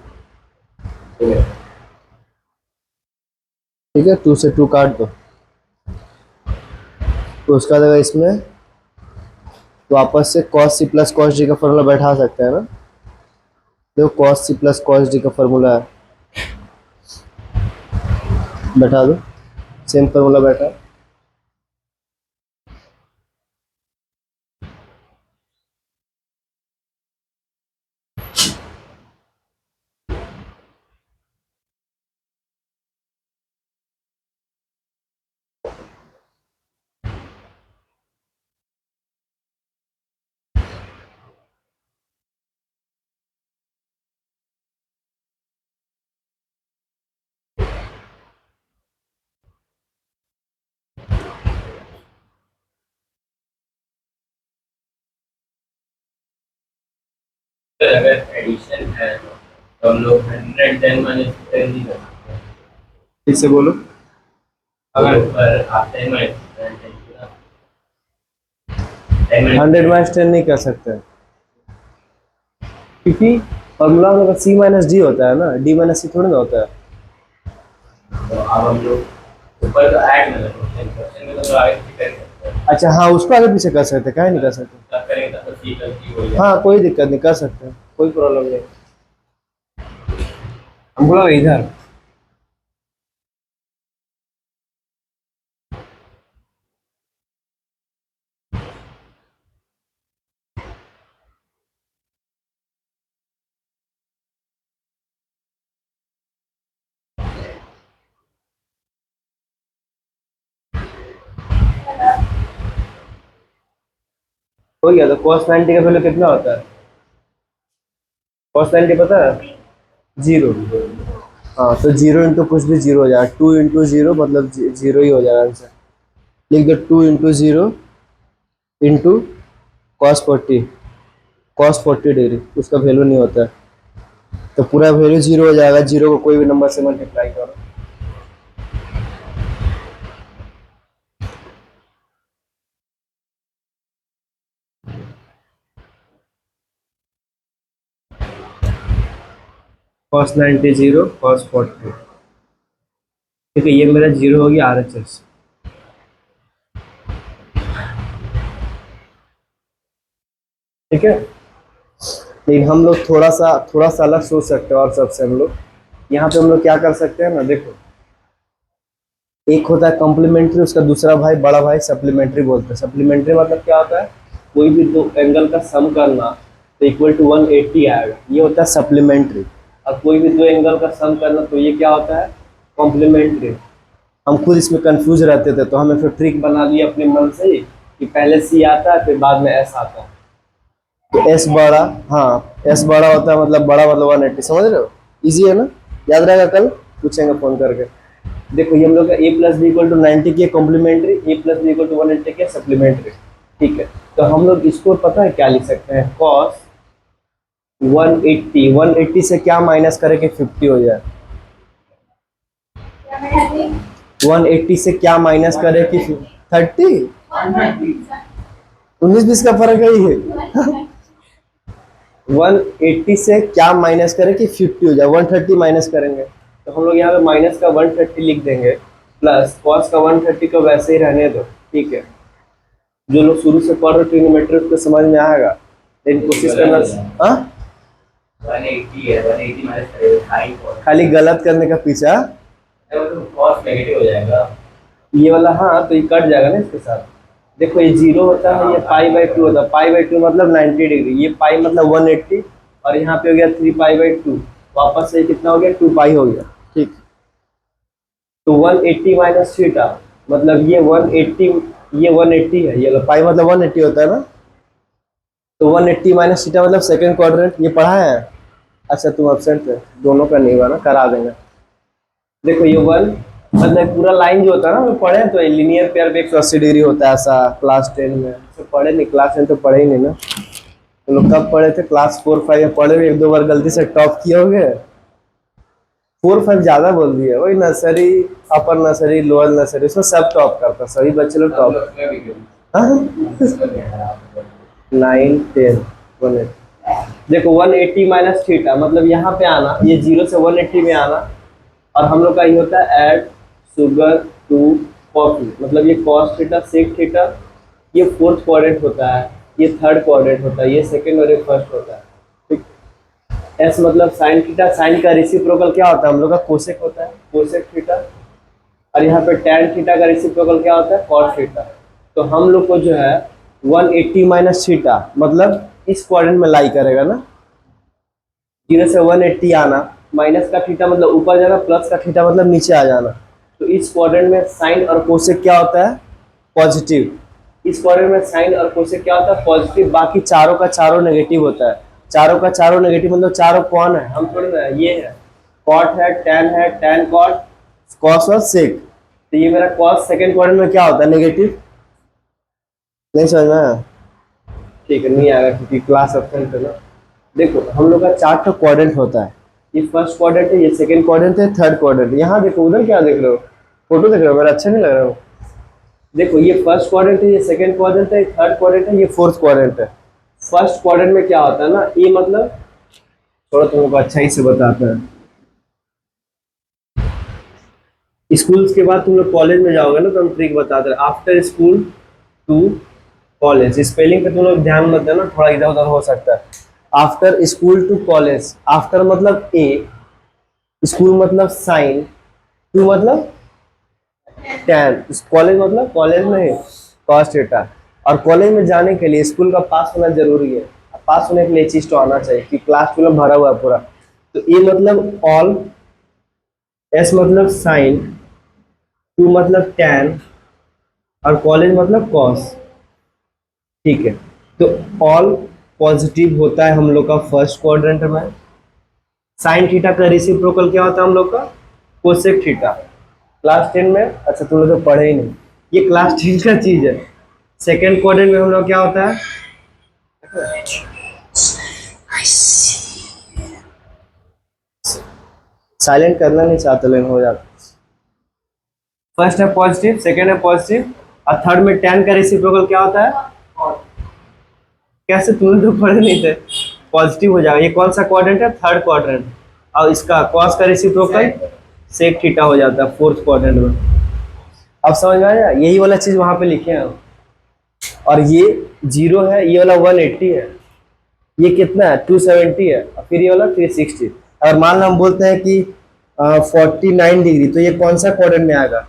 ठीक है। 2 से 2 काट दो, तो उसका जगह इसमें वापस से cos C plus cos D का फॉर्मूला बैठा सकते हैं ना। देखो cos C plus cos D का फॉर्मूला है, बैठा दो। सेम फॉर्मूला बैठा। तो अगर एडिशन है तो हम लोग 110 माइनस 10 नहीं कर सकते। फिर से बोलो। अगर पर आप 10 मिनट 10 मिनट 100 माइनस 10 नहीं कर सकते, क्योंकि फॉर्मूला में अगर सी माइनस डी होता है ना, डी माइनस सी थोड़ी ना होता है। तो अब हम लोग ऊपर तो ऐड में लगो 10% में तो आगे पीछे कर सकते हैं। अच्छा हाँ, उसको आगे पीछे कर सकते हैं, क्या नहीं कर सकते। तब करेंगे तब तो सी प्लस डी हो जाएगा। हाँ कोई दिक्कत नहीं, कर सकते हैं, कोई प्रॉब्लम नहीं। हम बोला इधर हो गया। तो cos 90 का वैल्यू कितना होता है? cos 90 पता है? 0। हाँ तो 0 इंटू कुछ भी 0 हो जाएगा, 2 इंटू 0 मतलब 0 ही हो जाएगा आंसर। लिख दो 2 इंटू 0 इंटू cos 40 डिग्री, उसका वैल्यू नहीं होता है, तो पूरा वैल्यू 0 हो जाएगा। 0 को कोई भी नंबर से मल्टीप्लाई करो। cos 90 0 cos 40, ठीक है, ये मेरा 0 हो गया RHS। ठीक है, लेकिन हम लोग थोड़ा सा अलग सोच सकते हैं और सबसे। हम लोग यहाँ पे हम लोग क्या कर सकते हैं ना, देखो एक होता है कॉम्प्लीमेंट्री, उसका दूसरा भाई बड़ा भाई सप्लीमेंट्री बोलते हैं। सप्लीमेंट्री मतलब क्या होता है, कोई भी दो एंगल का सम करना तो इक्वल टू 180 आएगा, ये होता है सप्लीमेंट्री। और कोई भी दो एंगल का सम करना तो ये क्या होता है, कॉम्प्लीमेंट्री। हम खुद इसमें कंफ्यूज रहते थे, तो हमें फिर ट्रिक बना ली अपने मन से ही कि पहले सी आता है फिर बाद में एस आता है। तो एस बड़ा, हाँ एस बड़ा होता है, मतलब बड़ा मतलब 180, समझ रहे हो? इजी है ना, याद रहेगा, कल पूछेंगे फोन करके। देखो ये हम लोग का a plus B equal to 90 की complementary, a plus B equal to 180 की सप्लीमेंट्री। ठीक है, तो हम लोग इसको पता है क्या लिख सकते हैं, cos 180, 180 से क्या माइनस करें कि 50 हो जाए। 180 से क्या माइनस करें कि 30, 19-20 का फर्क है ये। 180 से क्या माइनस करें कि 50 हो जाए, 130 माइनस करेंगे तो हम लोग यहाँ पे माइनस का 130 लिख देंगे, प्लस कॉस का 130 को वैसे ही रहने दो। ठीक है, जो लोग शुरू से पढ़ रहे ट्रिग्नोमेट्री उसको समझ में आएगा, लेकिन कोशिश करना। हाँ 180 है, 180 माइनस करेंगे sin cos, खाली गलत करने का पीछा, तो cos नेगेटिव हो जाएगा। ये वाला हाँ तो ये कट जाएगा ना इसके साथ। देखो ये 0 होता है, ये π/2 होता है, π/2 मतलब 90 डिग्री, ये पाई मतलब 180, और यहाँ पे हो गया 3π/2, वापस से कितना हो गया 2π हो गया। ठीक, तो 180 माइनस थीटा मतलब ये 180, ये 180 है, ये पाई मतलब 180 होता है ना, तो 180 माइनस थीटा मतलब सेकंड क्वाड्रेंट, ये पढ़ा है। अच्छा तुम एब्सेंट है, दोनों का नहीं हुआ ना, करा देंगे। देखो ये 1 मतलब पूरा लाइन जो होता है ना, वो पढ़े तो लीनियर पेयर पे 180 डिग्री होता है, ऐसा क्लास 10 में तो पढ़े नहीं, क्लास 10 तो पढ़े ही नहीं ना। तो लोग कब पढ़े थे, क्लास 4-5 में पढ़े हुए, 1-2 बार गलती से टॉप किए होंगे। 4-5 ज्यादा बोल दिए, वही नर्सरी, अपर नर्सरी, लोअर नर्सरी, उसमें सब टॉप करता, सभी बच्चे लोग टॉप। उसमें भी गई। 9 10 180। देखो 180 माइनस थीटा मतलब यहाँ पे आना, ये 0 से 180 में आना, और हम लोग का ये होता है ऐड शुगर टू कॉफी, मतलब ये कॉस थीटा सेक थीटा, ये फोर्थ क्वाड्रेंट होता है, ये थर्ड क्वाड्रेंट होता है, ये सेकंड और ये फर्स्ट होता है। ठीक, एस मतलब साइन थीटा, साइन का रेसिप्रोकल क्या होता है हम लोग का, कोसेक होता है, कोसेक थीटा। और यहाँ पे टैन थीटा का रेसिप्रोकल क्या होता है, कॉट थीटा। तो हम लोग को जो है 180 माइनस थीटा मतलब इस क्वाड्रेंट में लाई करेगा ना, 0 से 180 आना, माइनस का थीटा मतलब ऊपर जाना, प्लस का थीटा मतलब नीचे आ जाना। तो इस क्वाड्रेंट में साइन और कोसेक क्या होता है, पॉजिटिव। इस क्वाड्रेंट में साइन और कोसेक क्या होता है, पॉजिटिव। बाकी चारों का चारों नेगेटिव होता है, चारों का चारों नेगेटिव मतलब चारों कौन है, हम थोड़ी ना, ये है कॉट है टैन कॉट कॉस और सेक। तो ये मेरा कॉस सेकंड क्वाड्रेंट में क्या होता है, नेगेटिव। नहीं समझ में आया? ठीक है, नहीं आएगा क्योंकि क्लास ऑप्शन है ना। देखो हम लोग का 4 क्वाड्रेंट होता है, ये फर्स्ट क्वाड्रेंट है, ये सेकंड क्वाड्रेंट है, थर्ड क्वाड्रेंट। यहाँ देखो, उधर क्या देख रहे हो, फोटो देख रहे हो मेरा, अच्छा नहीं लग रहा है? देखो ये फर्स्ट क्वाड्रेंट है, ये सेकंड क्वाड्रेंट है, ये थर्ड क्वाड्रेंट है, ये फोर्थ क्वाड्रेंट है। फर्स्ट क्वाड्रेंट में क्या होता है ना, ये मतलब थोड़ा तुमको अच्छा ही से बताता है। स्कूल के बाद तुम लोग कॉलेज में जाओगे ना, तो हम ट्रिक बताते हैं। After school to college, spelling पे तुम लोग ध्यान मत देना, थोड़ा इधर उधर हो सकता है। After school to college, after मतलब ए, स्कूल मतलब साइन, टू मतलब टैन, कॉलेज मतलब कॉलेज में कॉस थीटा। और कॉलेज में जाने के लिए स्कूल का पास होना जरूरी है। पास होने के लिए चीज तो आना चाहिए कि क्लास में भरा हुआ है पूरा। तो ए मतलब ऑल, एस मतलब साइन, टू मतलब टैन, और कॉलेज मतलब कॉस। ठीक है, तो ऑल पॉजिटिव होता है हम लोग का फर्स्ट क्वाड्रेंट में। साइन थीटा का रेसिप्रोकल क्या होता है हम लोग का, कोसेक थीटा। क्लास 10 में, अच्छा तुम लोग तो पढ़े ही नहीं, ये क्लास 10 का चीज है। सेकेंड क्वाड्रेंट में हम लोग क्या होता है, साइलेंट करना नहीं चाहते लेकिन हो जाता। फर्स्ट है पॉजिटिव, सेकेंड है पॉजिटिव, और थर्ड में टेन का रेसिप्रोकल क्या होता है, कैसे तुम लोग तो पढ़े नहीं थे। पॉजिटिव हो जाएगा, ये कौन सा क्वाड्रेंट है, थर्ड क्वाड्रेंट। और इसका कॉस का रेसिप्रोकल सेक थीटा हो जाता है फोर्थ क्वाड्रेंट में। अब समझ में आया, यही वाला चीज वहां पे लिखे हैं। और ये जीरो है, ये वाला 180 है, ये कितना है 270 है, और फिर ये वाला 360। अगर मान लो हम बोलते हैं कि 49 डिग्री, तो ये कौन सा क्वाड्रेंट में आएगा,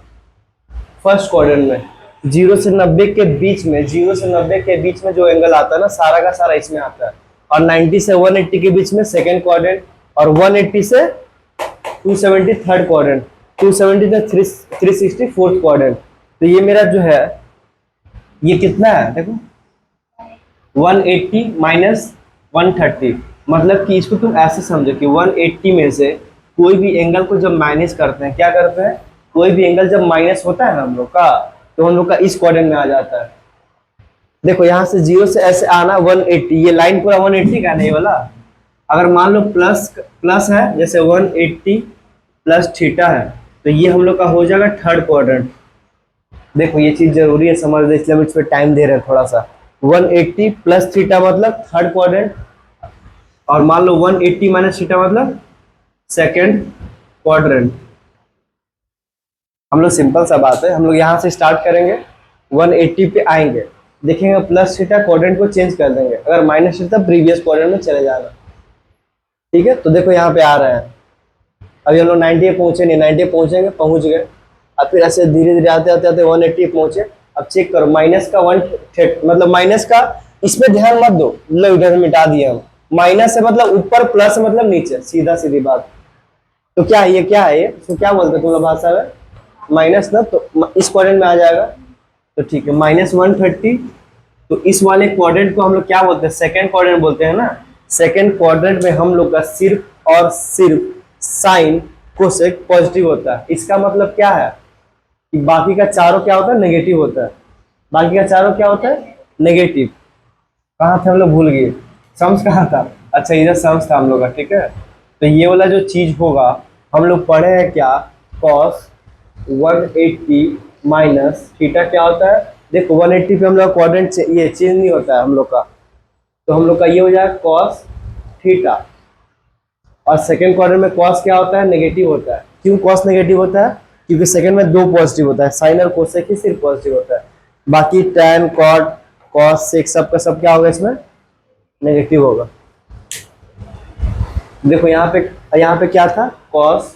फर्स्ट क्वाड्रेंट में। 0 से 90 के बीच में, 0 से 90 के बीच में जो एंगल आता है ना, सारा का सारा इसमें आता है। और 90 से 180 के बीच में सेकेंड क्वाड्रेंट, और 180 से 270 थर्ड क्वाड्रेंट, 270 से 360 फोर्थ क्वाड्रेंट। तो ये मेरा जो है, ये कितना है देखो, 180 माइनस 130। मतलब कि इसको तुम ऐसे समझो कि 180 में से कोई भी एंगल को जब माइनस करते हैं, क्या करते हैं, कोई भी एंगल जब माइनस होता है ना हम लोग का, तो हम लोग का इस क्वाड्रेंट में आ जाता है। देखो यहाँ से जीरो से ऐसे आना 180, ये लाइन पूरा 180 का नहीं वाला। अगर मान लो प्लस प्लस है, जैसे 180 प्लस थीटा है, तो ये हम लोग का हो जाएगा थर्ड क्वाड्रेंट। देखो ये चीज जरूरी है समझ दे, इसलिए हम इस पे टाइम दे रहे हैं थोड़ा सा। 180 प्लस थीटा मतलब थर्ड क्वाड्रेंट, और मान लो 180 माइनस थीटा मतलब सेकेंड क्वाड्रेंट। हम लोग सिंपल सा बात है, हम लोग यहाँ से स्टार्ट करेंगे, 180 पे आएंगे, देखेंगे प्लस थीटा, क्वाड्रेंट को चेंज कर देंगे, अगर माइनस थीटा प्रीवियस क्वाड्रेंट में चले जाना। ठीक है, तो देखो यहाँ पे आ रहे हैं। अभी हम लोग 90 पहुंचे नहीं, 90 पहुंचेंगे, पहुंच गए। अब फिर ऐसे धीरे धीरे आते आते आते 180 पहुंचे। अब चेक करो, माइनस का मतलब माइनस का, इसमें ध्यान मत दो, लो इधर मिटा दिए हम। माइनस है मतलब ऊपर, प्लस मतलब नीचे, सीधा सीधी बात। तो क्या है ये, क्या है ये, तो क्या बोलते हैं तुम लोग भाषा में, माइनस ना, तो इस क्वाड्रेंट में आ जाएगा। तो ठीक है, -130। तो इस वाले क्वाड्रेंट को हम लोग क्या बोलते हैं, सेकेंड क्वाड्रेंट बोलते हैं ना। सेकेंड क्वाड्रेंट में हम लोग का सिर्फ और सिर्फ साइन कोसेक पॉजिटिव होता है। इसका मतलब क्या है कि बाकी का चारों क्या होता है, नेगेटिव होता है। बाकी का चारों क्या होता है, नेगेटिव। कहाँ थे हम लोग, भूल गए, सम्स कहाँ था, अच्छा इधर सम्स था हम लोग का। ठीक है, तो ये वाला जो चीज होगा, हम लोग पढ़े हैं क्या, कॉस 180 माइनस थीटा क्या होता है। देखो 180 पे हम लोग क्वाड्रेंट ये चेंज नहीं होता है हम लोग का, तो हम लोग का ये हो जाएगा कॉस थीटा। और सेकंड क्वाड्रेंट में कॉस क्या होता है, नेगेटिव होता है। क्यों कॉस नेगेटिव होता है, क्योंकि सेकंड में दो पॉजिटिव होता है, साइन और कोसेक ही सिर्फ पॉजिटिव होता है। बाकी टैन कॉट कॉस सेक सब का सब क्या होगा, इसमें नेगेटिव होगा। देखो यहाँ पे क्या था, कॉस,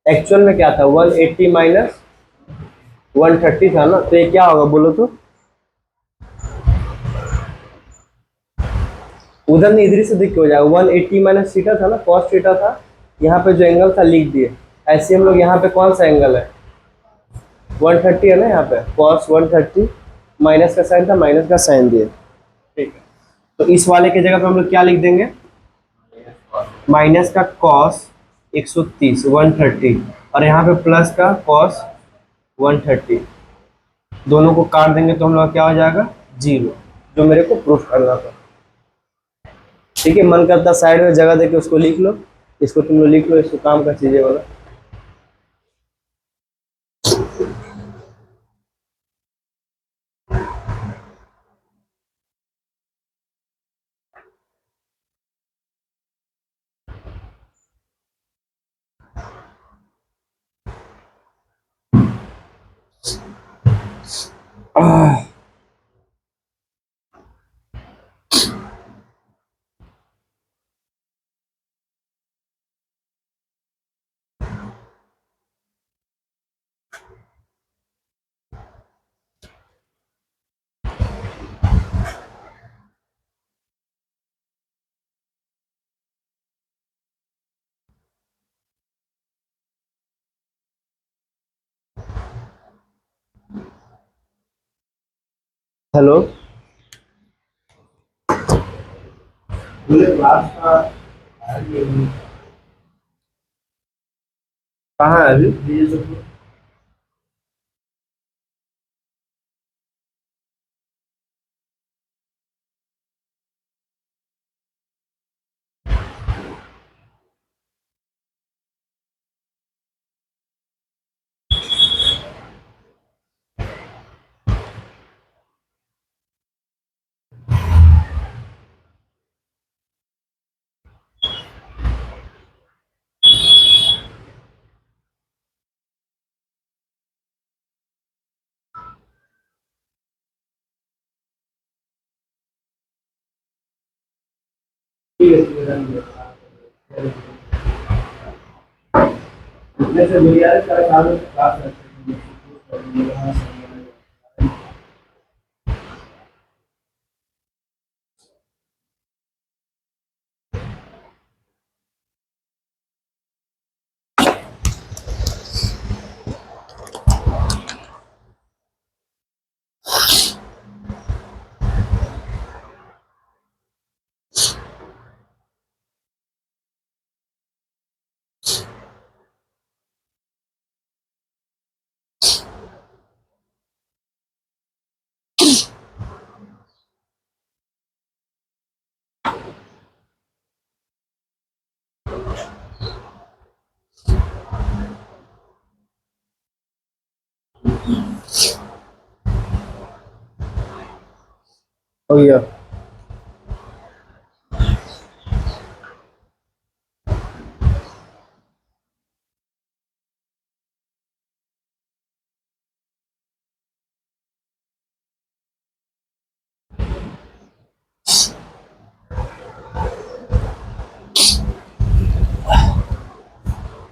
एक्चुअल में क्या था 180 माइनस 130 था ना, तो ये क्या होगा बोलो तो, उधर नहीं इधर से दिख के हो जाएगा। 180 माइनस थीटा था ना, कॉस थीटा था, यहाँ पे जो एंगल था लिख दिए। ऐसे हम लोग यहाँ पे कौन सा एंगल है, 130 है ना, यहाँ पे कॉस 130, माइनस का साइन था, माइनस का साइन दिए। ठीक है, तो इस वाले की जगह पे हम लोग क्या लिख देंगे, माइनस का कॉस 130 130, और यहाँ पे प्लस का कॉस 130। दोनों को काट देंगे तो हम लोग क्या हो जाएगा, जीरो, जो मेरे को प्रूफ करना था। ठीक है, मन करता साइड में जगह देके उसको लिख लो, इसको तुम लोग लिख लो, इसको काम का चीजें वाला। हेलो। पूरे क्लास का कहाँ है अभी? ये सब ठीक है, ठीक है। इतने से बढ़िया है सारे सालों से क्लास रखते हैं। हो गया।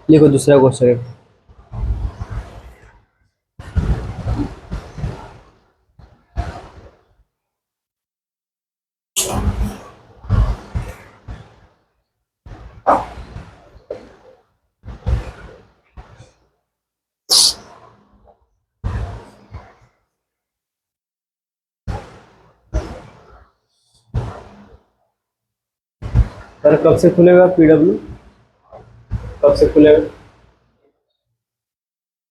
लिखो दूसरा क्वेश्चन। सर कब से खुलेगा पीडब्ल्यू? कब से खुलेगा?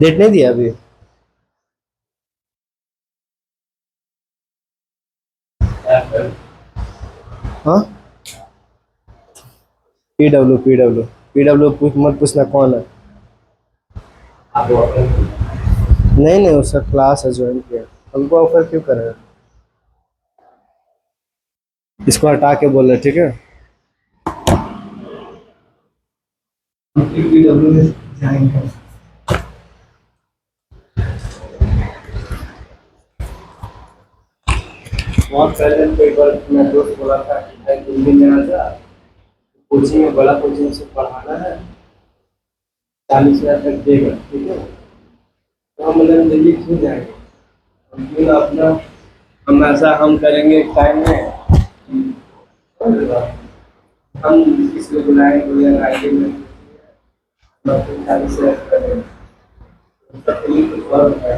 डेट नहीं दिया अभी? हाँ, पीडब्ल्यू पीडब्ल्यू पीडब्ल्यू पूछ मत पूछना कौन है। आप वो अपने नहीं नहीं, उसका क्लास है, ज्वाइन किया। हमको ऑफर क्यों करेगा? इसको हटा के बोल रहे, ठीक है। पीडब्ल्यू में जाएंगे। बहुत पहले तो एक बार मैं दोस्त बोला था कि भाई तुम भी मेरा जा कोचिंग में, बड़ा कोचिंग से पढ़ाना है, 40,000 तक देगा, ठीक है। तो हम मतलब दिल्ली क्यों जाएंगे, हम क्यों ना अपना, हम ऐसा हम करेंगे टाइम में, हम इसको बुलाएंगे, बुलाएंगे आगे में, मतलब 40,000 करेंगे, उसका कोई कुछ और है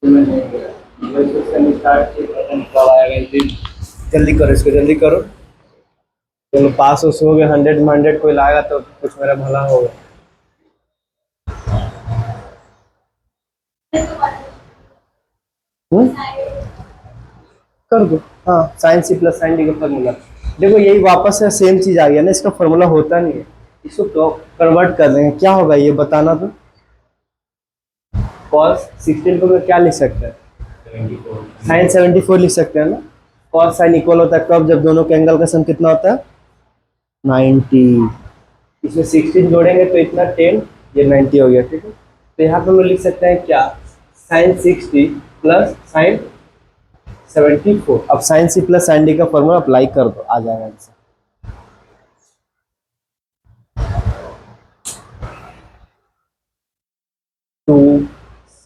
तो मैं नहीं गया। मैं सोचा स्टार्ट किया, पता नहीं कब आएगा इस दिन। जल्दी करो, इसको जल्दी करो। चलो पास उस हो गए, 100 में 100 कोई लाएगा तो कुछ मेरा भला होगा। हम्म? कर दो। हाँ, sine C plus sine D का फॉर्मूला। देखो यही वापस से सेम चीज आ गया ना, इसका फॉर्मूला होता नहीं है। इसको कन्वर्ट कर देंगे, क्या होगा ये बताना तो। कॉस 16 को मैं क्या लिख सकते हैं? साइन 74 लिख सकते हैं ना। कॉस साइन इक्वल होता है कब? जब दोनों के एंगल का सम कितना होता है? 90। इसमें 16 जोड़ेंगे तो इतना 10, ये 90 हो गया, ठीक है। तो यहाँ पे हम लोग लिख सकते हैं क्या? Sine 60 plus sine 74। अब sine C plus sine D का फॉर्मूला अप्लाई कर दो, आ जाएगा answer. Two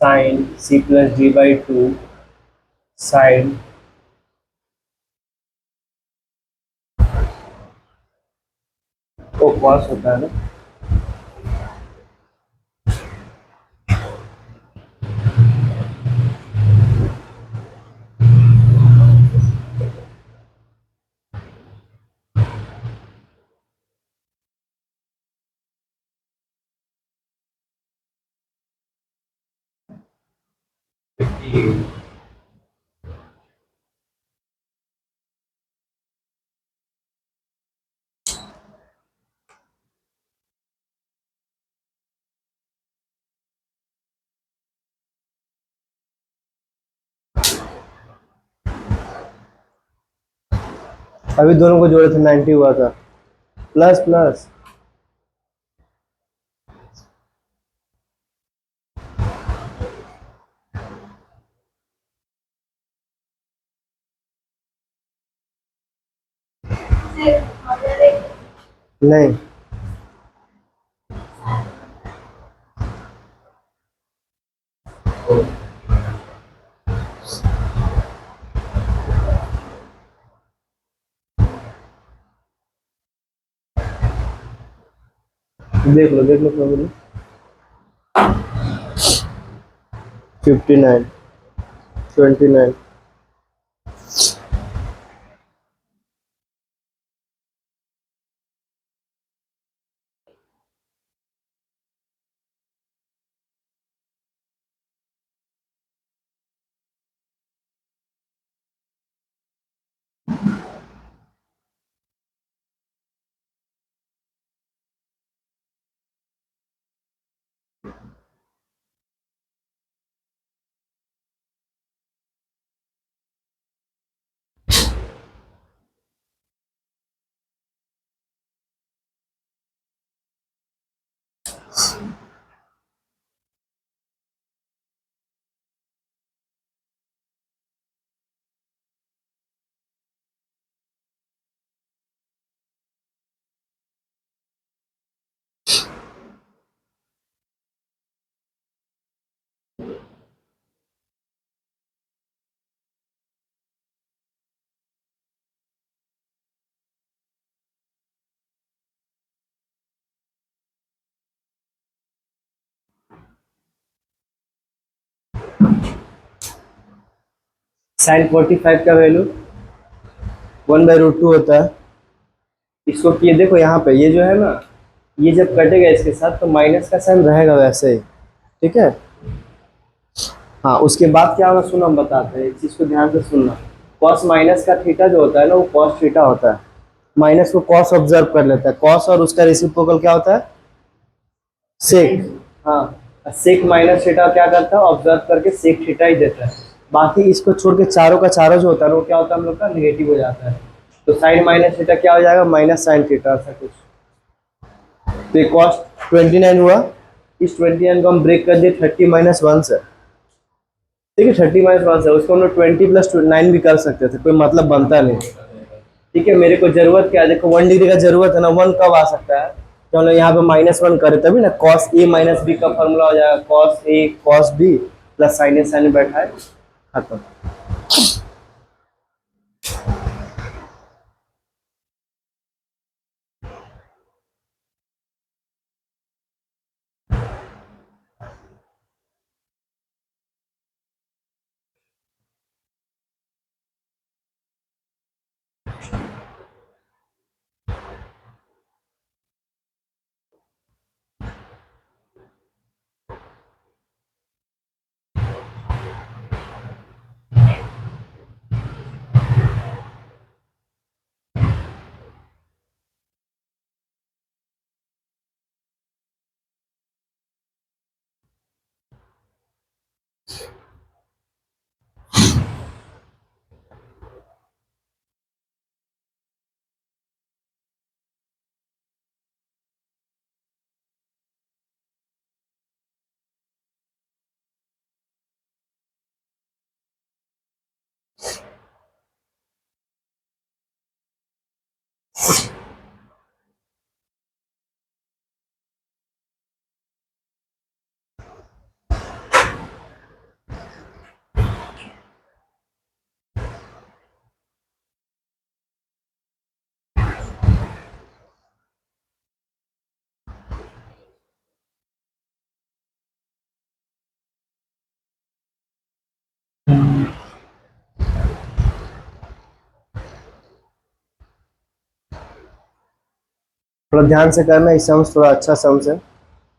sine C plus D by two sine ओ कॉस होता है ना। अभी दोनों को जोड़े थे 90 हुआ था, प्लस प्लस नहीं, देख लो फॉर्मूला। 59 29। साइन 45 का वैल्यू 1/√2 होता है। इसको ये देखो यहाँ पे ये जो है ना, ये जब कटेगा इसके साथ तो माइनस का साइन रहेगा वैसे ही, ठीक है। हाँ, उसके बाद क्या होगा सुनो, हम बताते हैं, इस चीज़ को ध्यान से सुनना। कॉस माइनस का थीटा जो होता है ना, वो कॉस थीटा होता है। माइनस को कॉस ऑब्जर्व कर लेता है, कॉस और उसका रेसिप्रोकल क्या होता है, सेक। हाँ, सेक माइनस थीटा क्या करता है, ऑब्जर्व करके सेक थीटा ही देता है। बाकी इसको छोड़ के चारों का चारों जो होता है वो क्या होता है, हम लोग का निगेटिव हो जाता है। तो साइन माइनस थीटा क्या हो जाएगा, माइनस साइन थीटा, ऐसा कुछ। तो ये कॉस 29 हुआ। इस 29 को हम ब्रेक कर दिए 30 - 1 से, ठीक है। 30 - 1 से उसको हम लोग 20 + 9 भी कर सकते थे, कोई मतलब बनता नहीं, ठीक है। मेरे को जरूरत क्या है, देखो 1 डिग्री का जरूरत है ना, 1 कब आ सकता है, तो हम लोग यहाँ पे -1 करें तभी ना, कॉस ए माइनस बी का फॉर्मूला हो जाएगा cos A cos B plus sign A sign बैठा है, खत्म। थोड़ा ध्यान से करना, ये सम्स थोड़ा अच्छा सम्स है।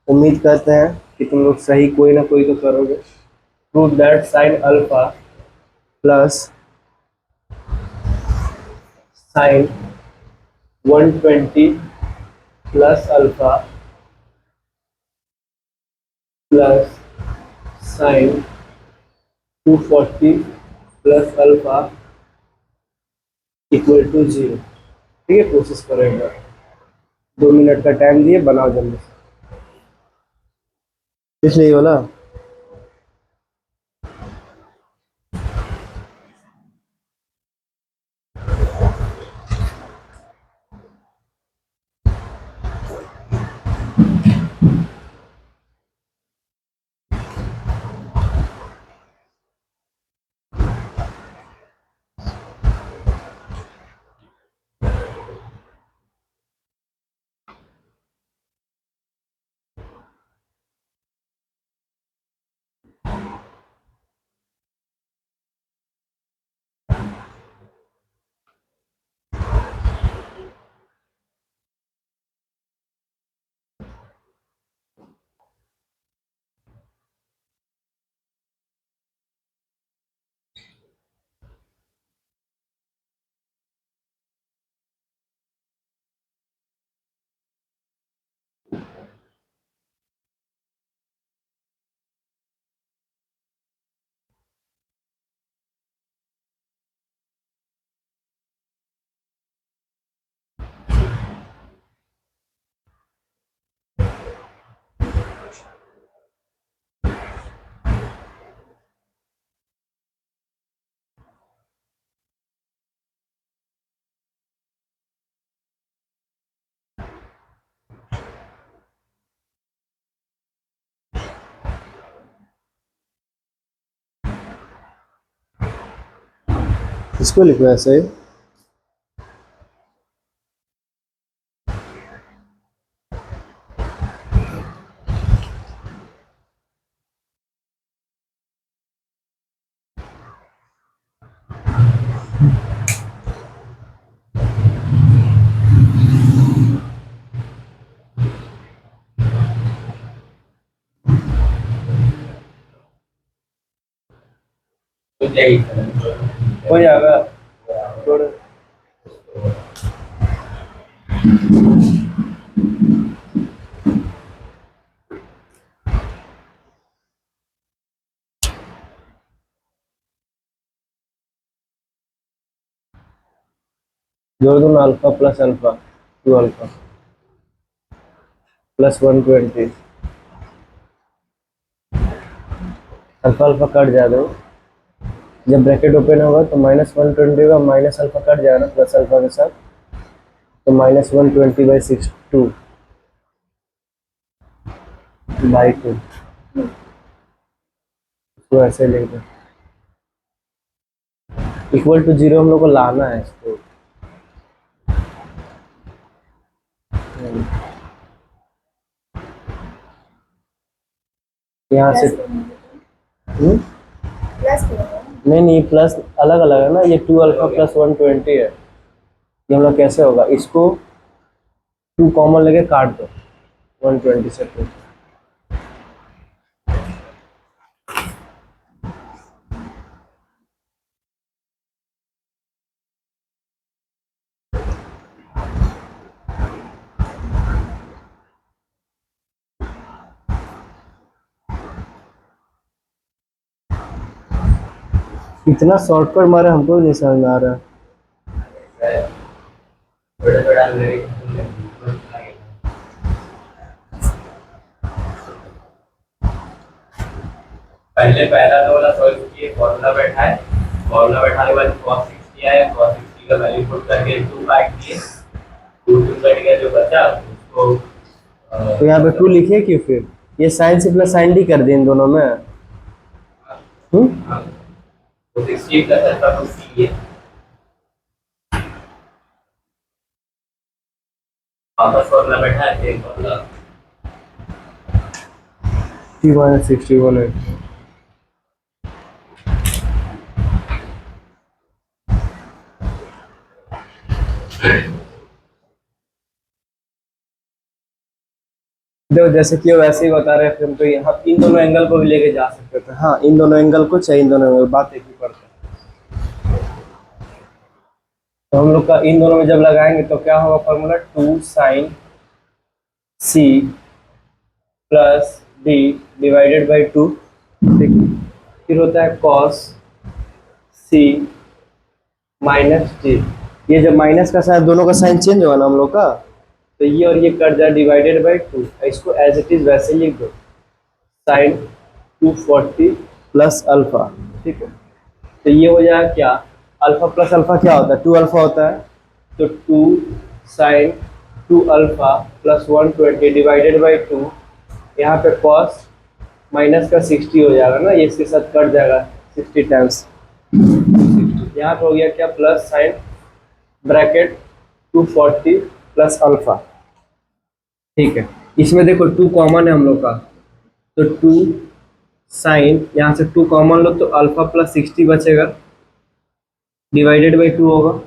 उम्मीद करते हैं कि तुम लोग सही कोई ना कोई तो करोगे। Prove that sine alpha plus sine 120 plus alpha plus sine 240 plus alpha equal to 0। ठीक है, कोशिश करो एक बार। 2 मिनट का टाइम दिए, बनाओ जल्दी से। इसलिए ये वाला इसको लिखना है सही। हो जाएगा थोड़ा। जोड़ दो ना, alpha plus alpha 2 alpha plus 120। Alpha alpha cut जाएगा। जब ब्रैकेट ओपन होगा तो -120 होगा, माइनस अल्फा कट जाएगा ना प्लस अल्फा के साथ, तो -120/62 बाई 2। तो ऐसे लिख दो। इक्वल टू 0 हम लोग को लाना है इसको। यहाँ से नहीं नहीं, प्लस अलग अलग है ना, ये 2 अल्फा प्लस 120 है। ये हम लोग कैसे होगा, इसको 2 कॉमन लेके काट दो 120 से 2। इतना शॉर्टकट मारे हमको नहीं समझ में आ रहा है। पहले पहला तो वाला सॉल्व किए, फॉर्मूला बैठा है, फॉर्मूला बैठाने के बाद cos 60 आया, cos 60 का वैल्यू पुट करके 2 काट दिए, टू टू कट गया जो बचा उसको तो यहाँ पे 2 लिखे क्यों फिर? ये sine C plus sine D कर दिए इन दोनों में। हाँ, तो 68 का था तो सी है वापस फॉर्मूला बैठा है एक फॉर्मूला टी माइनस 61 है। देखो जैसे कि वो वैसे ही बता रहे थे, हम तो यहाँ इन दोनों एंगल को भी लेके जा सकते थे। हाँ, इन दोनों एंगल को चाहिए, इन दोनों एंगल, बात एक ही पड़ता है। तो हम लोग का इन दोनों में जब लगाएंगे तो क्या होगा formula? 2 sine C plus D divided by 2। ठीक है, फिर होता है कॉस सी माइनस डी। ये जब माइनस का साइन, दोनों का साइन चेंज होगा ना हम लोग का, तो ये और ये कट जाए डिवाइडेड बाई 2। इसको एज इट इज वैसे ही लिख दो, साइन 240 प्लस अल्फा। ठीक है, तो ये हो जाएगा क्या? अल्फा प्लस अल्फा क्या होता है? 2 अल्फा होता है। तो 2 sine 2 alpha plus 120 divided by 2। यहाँ पे कॉस माइनस का 60 हो जाएगा ना, ये इसके साथ कट जाएगा 60 टाइम्स। यहाँ पे हो गया क्या? Plus sign bracket 240 plus alpha. ठीक है, इसमें देखो 2 कॉमन है हम लोग का, तो 2 साइन, यहाँ से 2 कॉमन लो तो अल्फा प्लस 60 बचेगा डिवाइडेड बाई 2 होगा।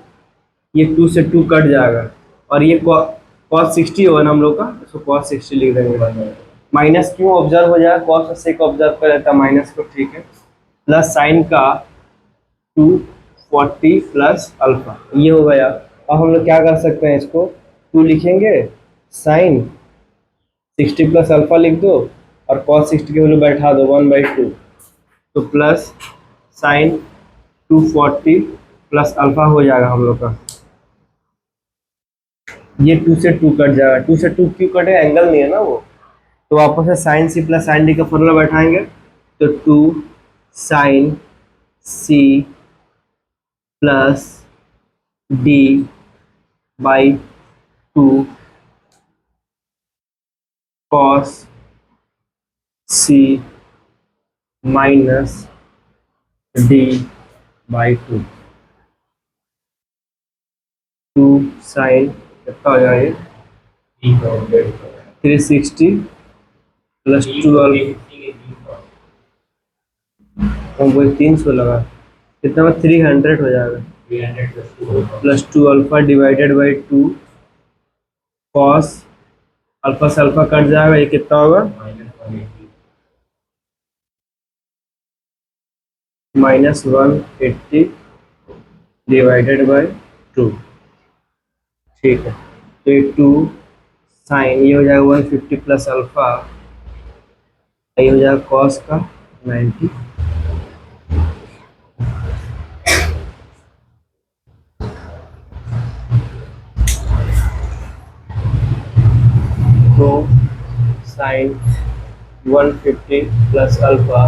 ये 2 से 2 कट जाएगा और ये कॉस 60 होगा ना हम लोग का, इसको कॉस 60 लिख देंगे। माइनस क्यों ऑब्जर्व हो जाएगा? कॉस से ऑब्जर्व कर लेता है माइनस को। ठीक है, प्लस साइन का 240 प्लस अल्फा, ये हो गया। अब हम लोग क्या कर सकते हैं? इसको 2 लिखेंगे, साइन 60 प्लस अल्फा लिख दो और कॉस 60 की वैल्यू बैठा दो 1/2। तो प्लस साइन 240 प्लस अल्फा हो जाएगा हम लोग का। ये 2 से 2 कट जाएगा। 2 से 2 क्यों कटे? एंगल नहीं है ना वो। तो वापस से sine C plus sine D का फॉर्मूला बैठाएंगे, तो 2 sine C plus D by 2 cos C minus D by 2। 2 sine कितना हो जाएगा? 360 प्लस 12, वही 300 लगा, कितना में 300 हो जाएगा। 300 plus 2 alpha divided by 2 cos, alpha से अल्फा कट जाएगा, ये कितना होगा? -180 डिवाइडेड बाई 2। ठीक है, तो ये 2 साइन, ये हो जाएगा 150 प्लस अल्फा, ये हो जाएगा कॉस का 90। तो sine 150 plus alpha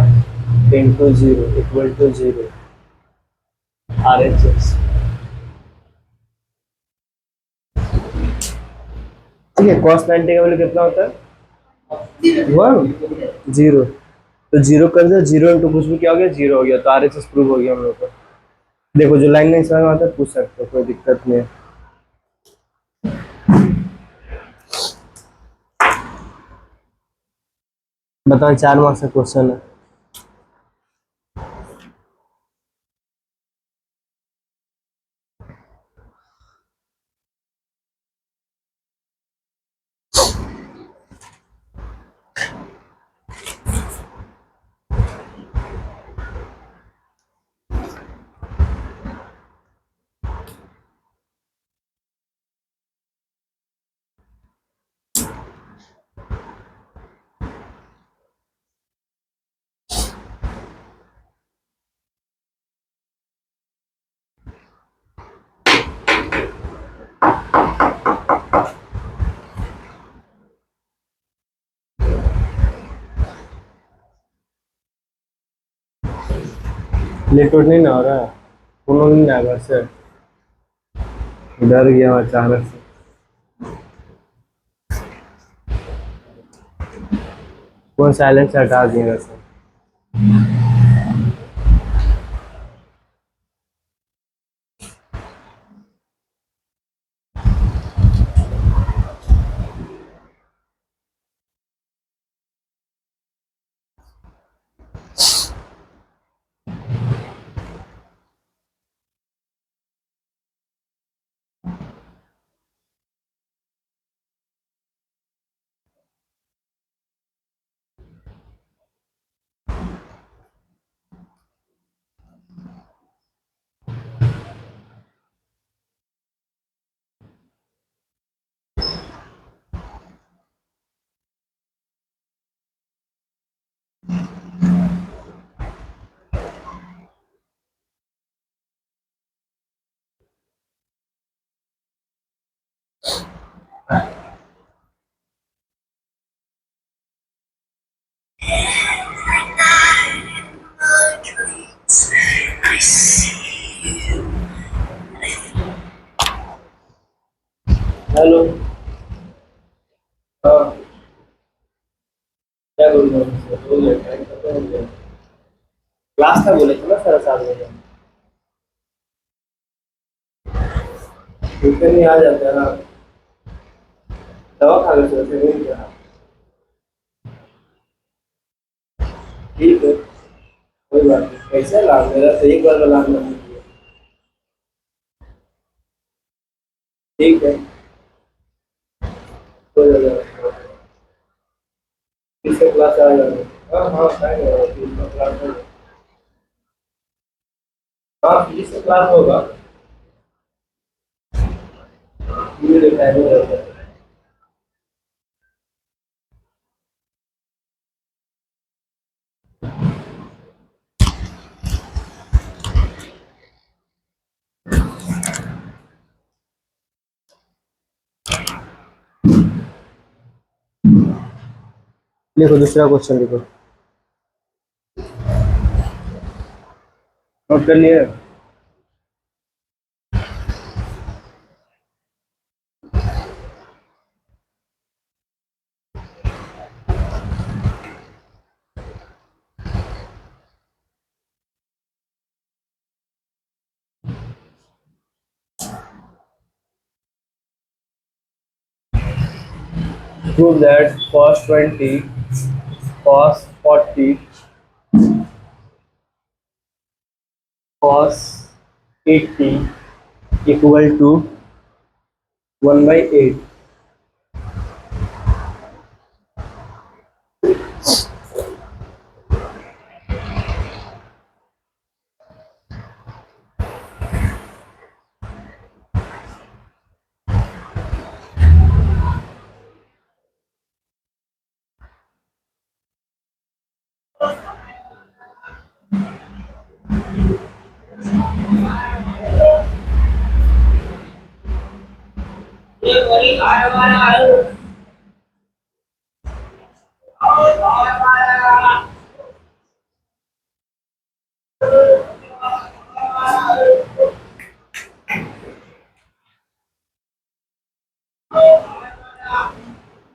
into 0 equal to 0 RHS। ठीक है, कॉस 90 का वैल्यू कितना होता है? 1 0। तो 0 कर दो, 0 इंटू कुछ भी क्या हो गया? 0 हो गया। तो RHS प्रूव हो गया हम लोग का। देखो जो लाइन नहीं समझ में आता है पूछ सकते हो, कोई दिक्कत नहीं है। बताओ, 4 मार्क्स का क्वेश्चन है। लेट नहीं ना हो रहा है? नहीं आ घर से, डर गया अचानक से। फोन साइलेंट से हटा दिएगा सर। हेलो। हाँ, क्या बोल रहे हो सर? बोल रहे टाइम खत्म हो गया। क्लास था बोले थे ना 7:30 बजे। ट्यूशन ही आ जाते हैं ना। दवा खा लेते थे नहीं क्या? ठीक है, कोई बात नहीं। कैसे लाभ मेरा तो एक बार का लाभ नहीं किया। ठीक है, हो जाएगा। किसका क्लास आ जाएगा? हाँ हाँ, आएगा किसका क्लास होगा। हाँ, फिजिक्स का क्लास होगा। ये टाइम रहता है। लिखो दूसरा क्वेश्चन लिखो। नोट कर लिए? Prove that cos 20, cos 40, cos 80 equal to 1/8.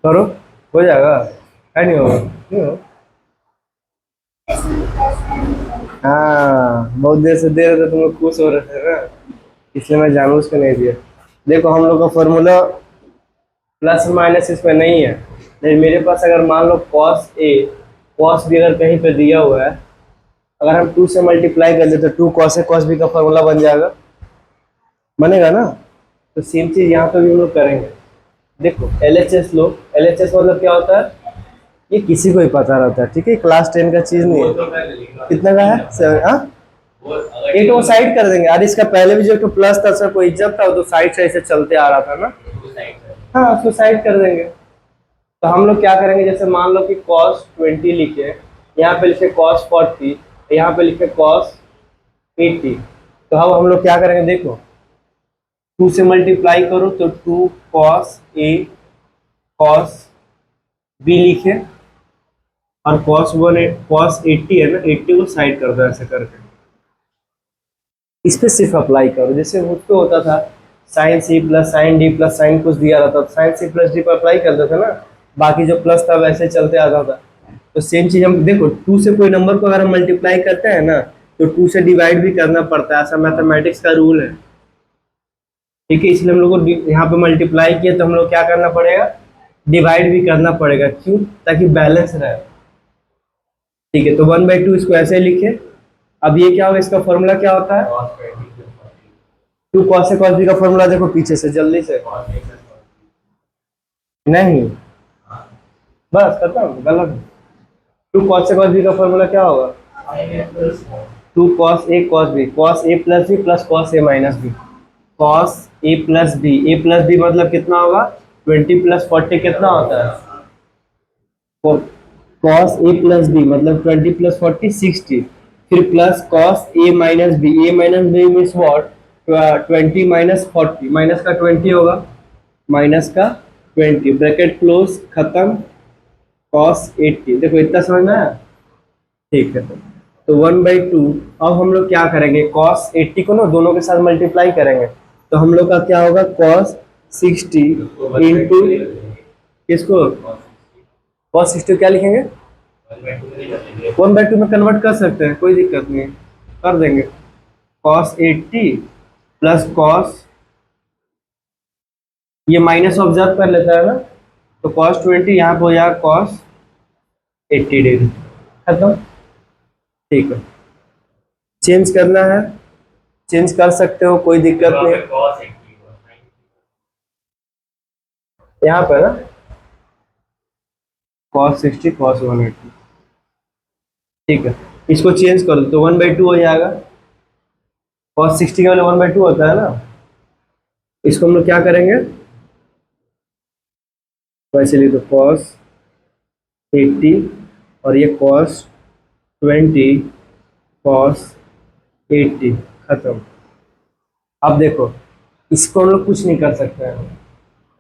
करो, हो जाएगा। है नहीं होगा? नहीं हो? हाँ, बहुत देर से दे रहे थे, तुम लोग खुश हो रहे थे ना, इसलिए मैं जानबूझ के नहीं दिया। देखो हम लोग का फॉर्मूला प्लस माइनस इसमें नहीं है, लेकिन मेरे पास अगर मान लो कॉस ए, कॉस बी अगर कहीं पे दिया हुआ है, अगर हम 2 से मल्टीप्लाई कर ले तो 2 कॉस ए कॉस बी का फॉर्मूला बन जाएगा, बनेगा ना? तो सेम चीज यहाँ पे भी हम लोग करेंगे। देखो LHS लो, LHS मतलब क्या होता है, ये किसी को ही पता रहता है, ठीक है, क्लास 10 का चीज नहीं है। कितना का है? 7। हाँ, एक वो साइड कर देंगे। अरे इसका पहले भी जो तो प्लस था सर, कोई जब था तो साइड से ऐसे चलते आ रहा था ना। हाँ, उसको साइड कर देंगे। तो हम लोग क्या करेंगे, जैसे मान लो कि cos 20 लिखे, यहाँ पे लिखे cos 40, यहाँ पे लिखे cos 80। तो अब हम लोग क्या करेंगे, देखो 2 से मल्टीप्लाई करो तो 2 cos a cos b लिखे, और cos 80 है ना, 80 को साइड कर दो ऐसे करके। इस पे सिर्फ अप्लाई करो, जैसे उस पे होता था sine C plus sine D plus sine कुछ दिया रहता था, साइन सी प्लस डी पर अप्लाई करते थे ना, बाकी जो प्लस था वैसे चलते आता था। तो सेम चीज हम देखो 2 से कोई नंबर को अगर हम मल्टीप्लाई करते हैं ना तो 2 से डिवाइड भी करना पड़ता है, ऐसा मैथमेटिक्स का रूल है। ठीक है, इसलिए हम लोग को यहाँ पे मल्टीप्लाई किया तो हम लोग क्या करना पड़ेगा, डिवाइड भी करना पड़ेगा। क्यों? ताकि बैलेंस रहे। ठीक है, तो 1/2 इसको ऐसे लिखे। अब ये क्या होगा, इसका फॉर्मूला क्या होता है, 2 cos A cos B का फॉर्मूला देखो पीछे से जल्दी से। नहीं, बस खत्म, गलत। 2 cos A cos B का फॉर्मूला क्या होगा, 2 cos A cos B, cos A plus B plus cos A minus B, cos A plus B, A plus B मतलब कितना होगा, 20 प्लस 40 कितना होता है, cos A प्लस बी मतलब 20 प्लस 40 60, फिर plus cos A minus B, A minus B means what, 20 minus 40, minus का 20 होगा, माइनस का 20, ब्रैकेट क्लोज, खत्म, cos 80। देखो इतना समझ में आया? ठीक है, तो 1/2। अब हम लोग क्या करेंगे, cos 80 को ना दोनों के साथ मल्टीप्लाई करेंगे, तो हम लोग का क्या होगा, cos 60 इंटू किसको, cos 60 क्या लिखेंगे, 1/2 में कन्वर्ट कर सकते हैं, कोई दिक्कत नहीं, कर देंगे। cos 80 प्लस cos, ये माइनस ऑब्जर्व कर लेता है ना, तो cos 20 यहाँ पे हो जाएगा cos 80 डिग्री, खत्म। ठीक है, चेंज करना है, चेंज कर सकते हो, कोई दिक्कत नहीं। यहाँ पे ना cos 60 cos 180, ठीक है, इसको चेंज कर दो तो 1/2 हो जाएगा, cos 60 का वाला 1/2 होता है ना, इसको हम लोग क्या करेंगे, वैसे लिख दो cos 80 और ये cos 20 cos 80, खत्म। अब देखो इसको हम लोग कुछ नहीं कर सकते हैं,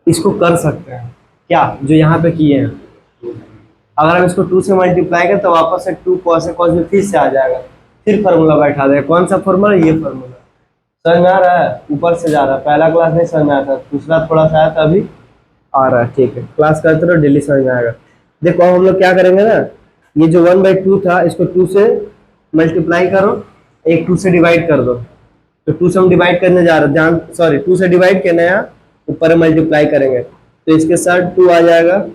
इसको कर सकते हैं क्या, जो यहाँ पे किए हैं, अगर हम इसको 2 से मल्टीप्लाई करें तो वापस से 2 cos A cos B फिर से आ जाएगा, फिर फार्मूला बैठा देगा। कौन सा फार्मूला, ये फार्मूला। समझ में आ रहा है, ऊपर से जा रहा है, पहला क्लास नहीं समझ में आया था, दूसरा थोड़ा सा आया था, अभी आ रहा है। ठीक है, क्लास करते रहो, डेली समझ में आएगा। देखो अब हम लोग क्या करेंगे ना, ये जो 1/2 था इसको 2 से मल्टीप्लाई करो, एक 2 से डिवाइड कर दो, तो 2 से हम डिवाइड करने जा रहे हैं, ध्यान, सॉरी 2 से डिवाइड करना है, ऊपर मल्टीप्लाई करेंगे तो इसके साथ 2 आ जाएगा,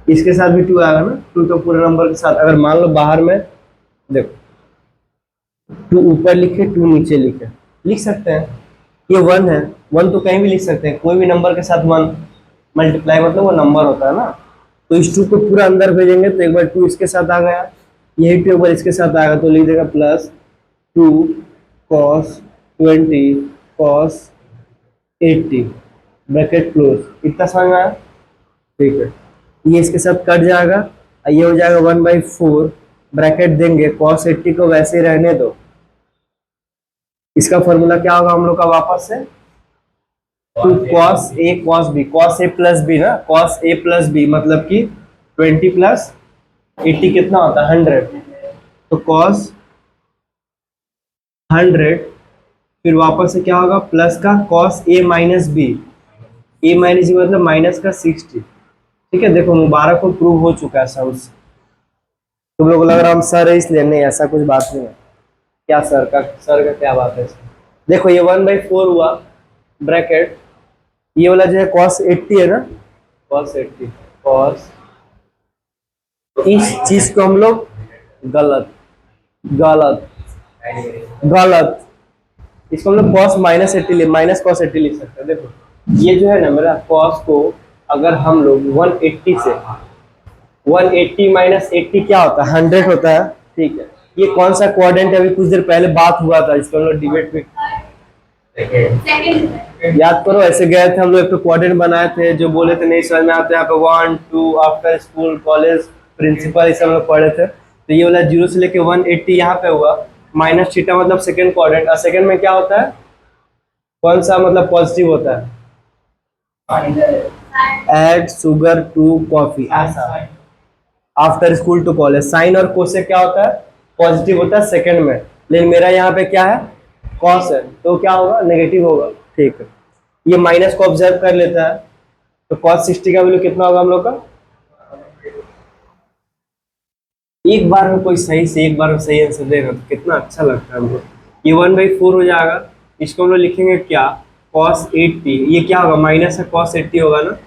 इसके साथ भी 2 आएगा ना, 2 तो पूरे नंबर के साथ। अगर मान लो बाहर में देखो 2 ऊपर लिखे 2 नीचे लिखे, लिख सकते हैं, ये 1 है, 1 तो कहीं भी लिख सकते हैं, कोई भी नंबर के साथ 1 मल्टीप्लाई मतलब वो नंबर होता है ना, तो इस 2 को पूरा अंदर भेजेंगे तो एक बार 2 इसके साथ आ गया, यही 2 एक बार इसके साथ आएगा तो लिख देगा plus 2 cos 20 cos 80, bracket close. इतना समझ में आया? ठीक है, ये इसके साथ कट जाएगा, ये हो जाएगा 1/4, ब्रैकेट देंगे, cos 80 को वैसे ही रहने दो, इसका फॉर्मूला क्या होगा हम लोग का, वापस से 2 cos A cos B, cos A plus B ना, cos A प्लस बी मतलब कि 20 प्लस 80 कितना होता है, 100, तो cos 100, फिर वापस से क्या होगा, प्लस का cos A minus B, A minus B मतलब माइनस का 60। ठीक है, देखो मुबारक को प्रूव हो चुका है सम्स, तुम लोग को लग रहा हम सर है इसलिए, नहीं ऐसा कुछ बात नहीं है। क्या सर का क्या बात है इसमें? देखो ये 1/4 हुआ, ब्रैकेट, ये वाला जो है cos 80 है ना, cos 80 cos, इस चीज को हम लोग गलत गलत गलत, इसको हम लोग cos माइनस 80 माइनस cos 80 लिख सकते हैं। देखो ये जो है ना मेरा cos को, अगर हम लोग 180 से 180 माइनस 80 क्या होता है, 100 होता है। ठीक है, ये कौन सा क्वाड्रेंट है, अभी कुछ देर पहले बात हुआ था, इसको हम लोग डिबेट में याद करो, ऐसे गए थे हम लोग, एक तो क्वाड्रेंट बनाए थे, जो बोले थे नहीं समझ में आता यहाँ पे 1 2 आफ्टर स्कूल कॉलेज प्रिंसिपल इसे हम लोग पढ़े थे, तो ये वाला 0 से लेके 180 यहाँ पे हुआ, माइनस थीटा मतलब सेकंड क्वाड्रेंट, और सेकंड में क्या होता है, कौन सा मतलब पॉजिटिव होता है, ऐड शुगर टू कॉफी, ऐसा after school to college. Sine और कोस से क्या होता है, पॉजिटिव होता है सेकंड में, लेकिन मेरा यहाँ पे क्या है, कॉस है, तो क्या होगा, नेगेटिव होगा। ठीक है, ये माइनस को ऑब्जर्व कर लेता है, तो cos 60 का वैल्यू कितना होगा हम लोग का, एक बार में कोई सही से एक बार में सही आंसर देगा तो कितना अच्छा लगता है हमको। ये 1/4 हो जाएगा। इसको हम लोग लिखेंगे क्या, cos 80। ये क्या होगा, माइनस है cos 80 होगा ना।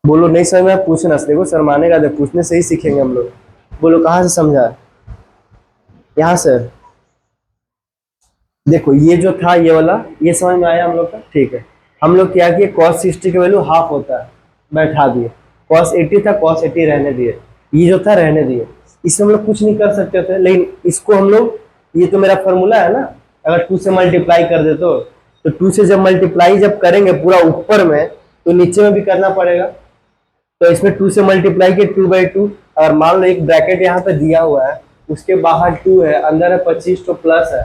बोलो नहीं समझ में आया, पूछना से, देखो शर्माने का, पूछने से ही सीखेंगे हम लोग। बोलो कहाँ से समझा। यहाँ से। देखो ये जो था ये वाला, ये समझ में आया हम लोग का, ठीक है। हम लोग क्या किए, cos 60 की वैल्यू हाफ होता है, बैठा दिए। cos 80 था, cos 80 रहने दिए। ये जो था रहने दिए। इसमें हम लोग कुछ नहीं कर सकते थे, लेकिन इसको हम लोग, ये तो मेरा फॉर्मूला है ना, अगर 2 से मल्टीप्लाई कर दे तो 2 से जब मल्टीप्लाई जब करेंगे पूरा ऊपर में, तो नीचे में भी करना पड़ेगा। तो इसमें 2 से मल्टीप्लाई किया 2/2। अगर मान लो एक ब्रैकेट यहाँ पे दिया हुआ है, उसके बाहर 2 है, अंदर है 25, तो प्लस है।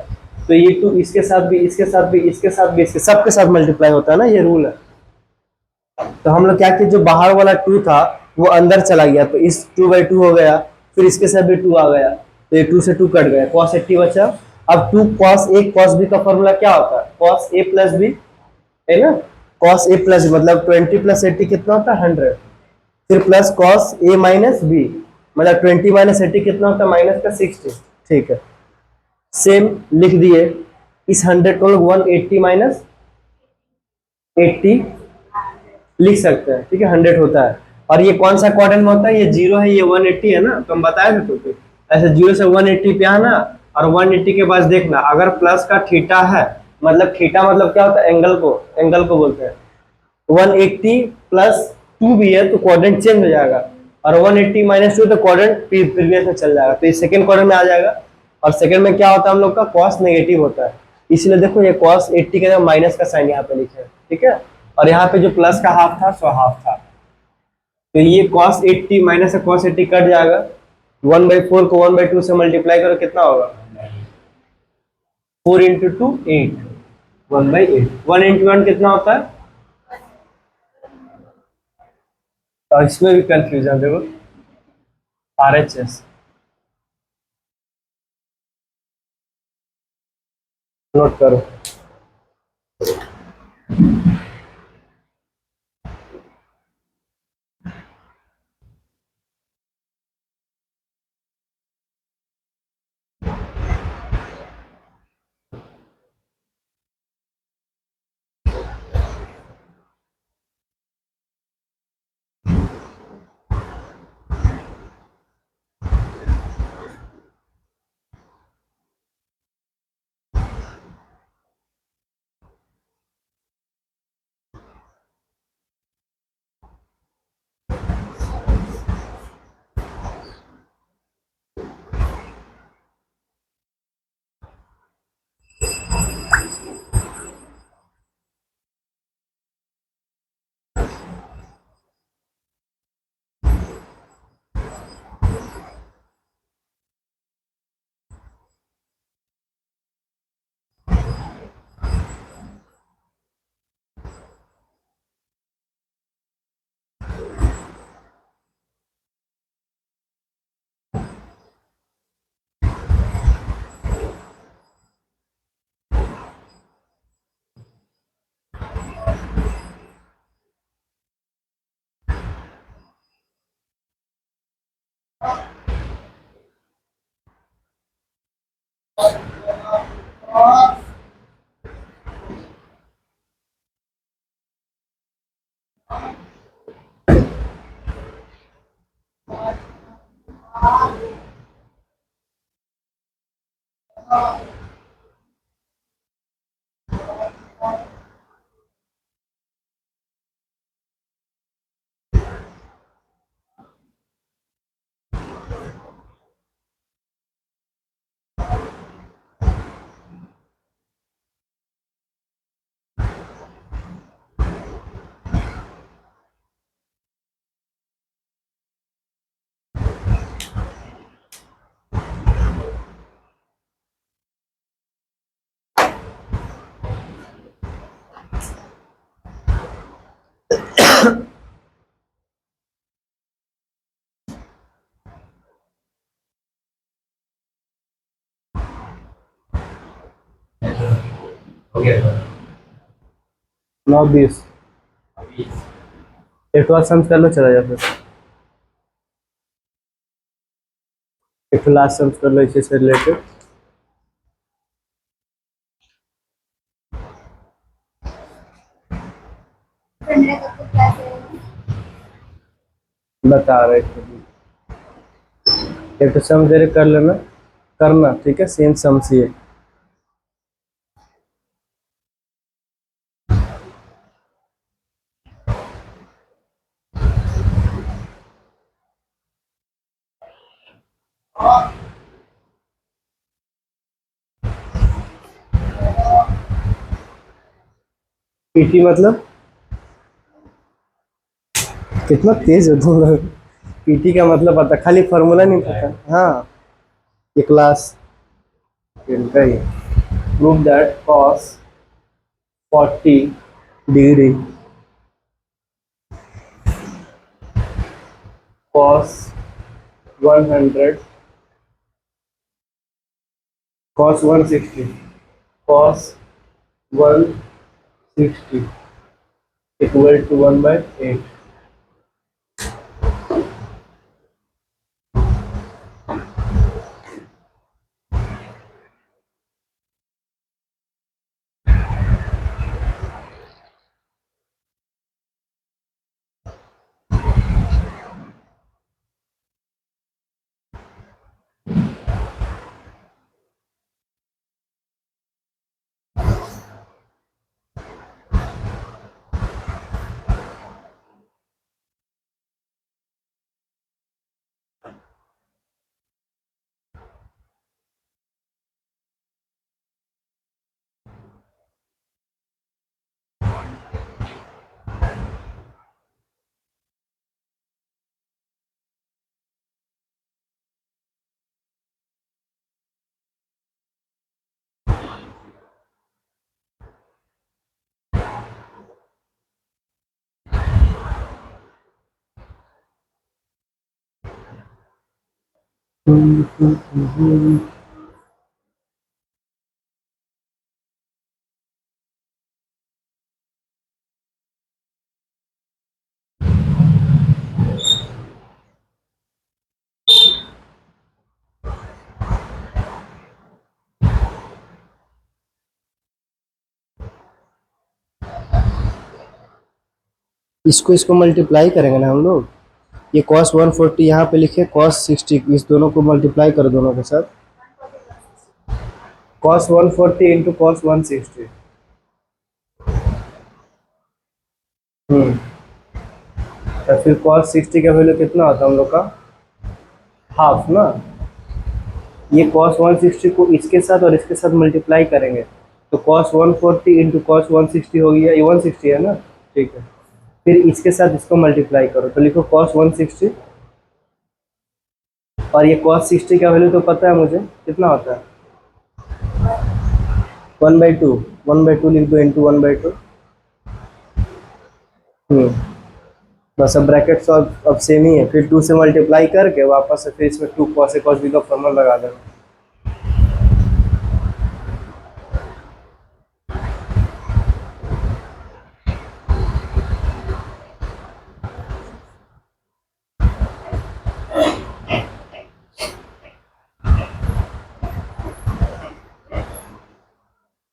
तो ये 2 इसके साथ भी, इसके साथ भी, इसके साथ भी, इसके सबके साथ मल्टीप्लाई होता है ना, ये रूल है। तो हम लोग क्या किए, जो बाहर वाला 2 था वो अंदर चला गया, तो इस 2/2 हो गया। फिर इसके साथ भी 2 आ गया, तो ये 2 से 2 कट गया, cos 80 बचा। अब 2 cos a cos b का फॉर्मूला क्या होता है, cos a प्लस b, है ना। cos a प्लस मतलब 20 प्लस 80 कितना होता है, 100। फिर plus cos a minus B, मतलब 20 माइनस 80 कितना होता है, माइनस का 60। ठीक है, सेम लिख दिए। इस 100 को लोग 180 माइनस 80 लिख सकते हैं, ठीक है, 100 होता है। और ये कौन सा क्वाड्रेंट में होता है, ये 0 है, ये 180 है ना, तो हम बताए थे तो ऐसे 0 से 180 पे आना, और 180 के बाद देखना अगर प्लस का थीटा है, मतलब थीटा मतलब क्या होता है, एंगल को बोलते हैं। 180 प्लस 2 भी है तो क्वाड्रेंट चेंज हो जाएगा, और 180 माइनस 2 तो क्वाड्रेंट प्रीवियस में चल जाएगा, तो ये सेकंड क्वाड्रेंट में आ जाएगा। और सेकंड में क्या होता है हम लोग का, कॉस नेगेटिव होता है। इसलिए देखो ये cos 80 के जगह माइनस का साइन यहाँ पे लिखे हैं, ठीक है। और यहाँ पे जो प्लस का हाफ था सो हाफ था, तो ये cos 80 माइनस से cos 80 कट जाएगा। 1/4 को 1/2 से मल्टीप्लाई करो, कितना होगा, 4 इंटू 2 8, 1/8। 1 इंटू 1 कितना होता है। तो इसमें भी कंफ्यूजन देखो, RHS नोट करो। हो गया। 9 20, अभी एक बार सम कर लो, चला जाए फिर। एक लास्ट सम कर लो इसी से रिलेटेड। बता रहे थे एक तो सम दे रहे कर लेना, करना ठीक है, सेम सम सी है। पीटी मतलब कितना तेज हो तुम लोग। पीटी का मतलब पता, खाली फॉर्मूला नहीं पता। हाँ ये क्लास इनका ही। Prove that cos 40 degree cos 100 cos 160 cos 160 equal to 1/8। इसको इसको मल्टीप्लाई करेंगे ना हम लोग। ये कॉस 140 यहाँ पे लिखे, कॉस 60, इस दोनों को मल्टीप्लाई करो दोनों के साथ। Cos 140 into cos 160। तो फिर कॉस 60 का वैल्यू कितना होता है हम लोग का, हाफ ना। ये कॉस 160 को इसके साथ और इसके साथ मल्टीप्लाई करेंगे तो कॉस 140 इंटू कॉस 160 हो गया, ये 160 है ना, ठीक है। फिर इसके साथ इसको मल्टीप्लाई करो तो लिखो कॉस 160, और ये कॉस 60 का वैल्यू तो पता है मुझे कितना होता है, 1/2। 1/2 लिख दो इंटू 1/2। बस अब ब्रैकेट अब सेम ही है, फिर 2 से मल्टीप्लाई करके वापस से फिर इसमें 2 कॉस ए कॉस बी का फॉर्मूला लगा देना।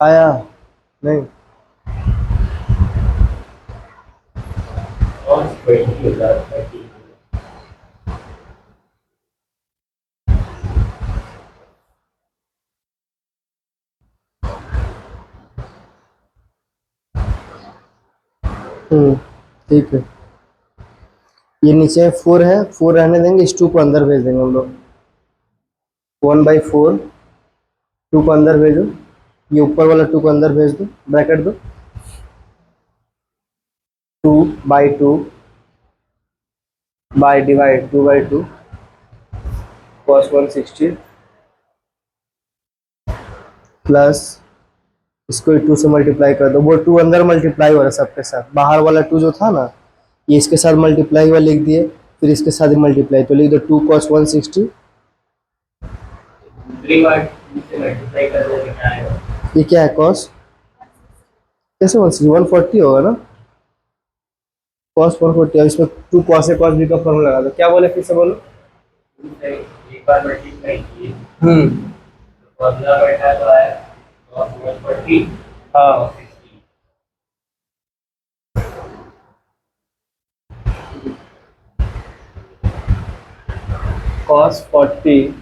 आया नहीं? और 20,000 ठीक है। ये नीचे 4 है, 4 रहने देंगे, इस 2 को अंदर भेज देंगे हम लोग। 1/4 2 को अंदर भेजो, ये ऊपर वाला 2 को अंदर भेज दो, ब्रैकेट दो। 2/2 बाय डिवाइड 2/2 कॉस 160 प्लस इसको 2 से मल्टीप्लाई कर दो। वो 2 अंदर मल्टीप्लाई हो रहा है सबके साथ, बाहर वाला 2 जो था ना ये इसके साथ मल्टीप्लाई हुआ लिख दिए, फिर इसके साथ मल्टीप्लाई तो लिख दो 2 cos 160। मल्टीप्लाई कर देंगे क्या आएगा? ये क्या है कॉस, कैसे 160 140 होगा ना, cos 140। अब इसमें 2 cos a cos b का फॉर्मूला लगा दो। क्या बोले फिर से बोलो। बार मल्टीप्लाई किए हम्म। तो फॉर्मूला बैठा तो आया cos 140 हाँ, 60। cos 40।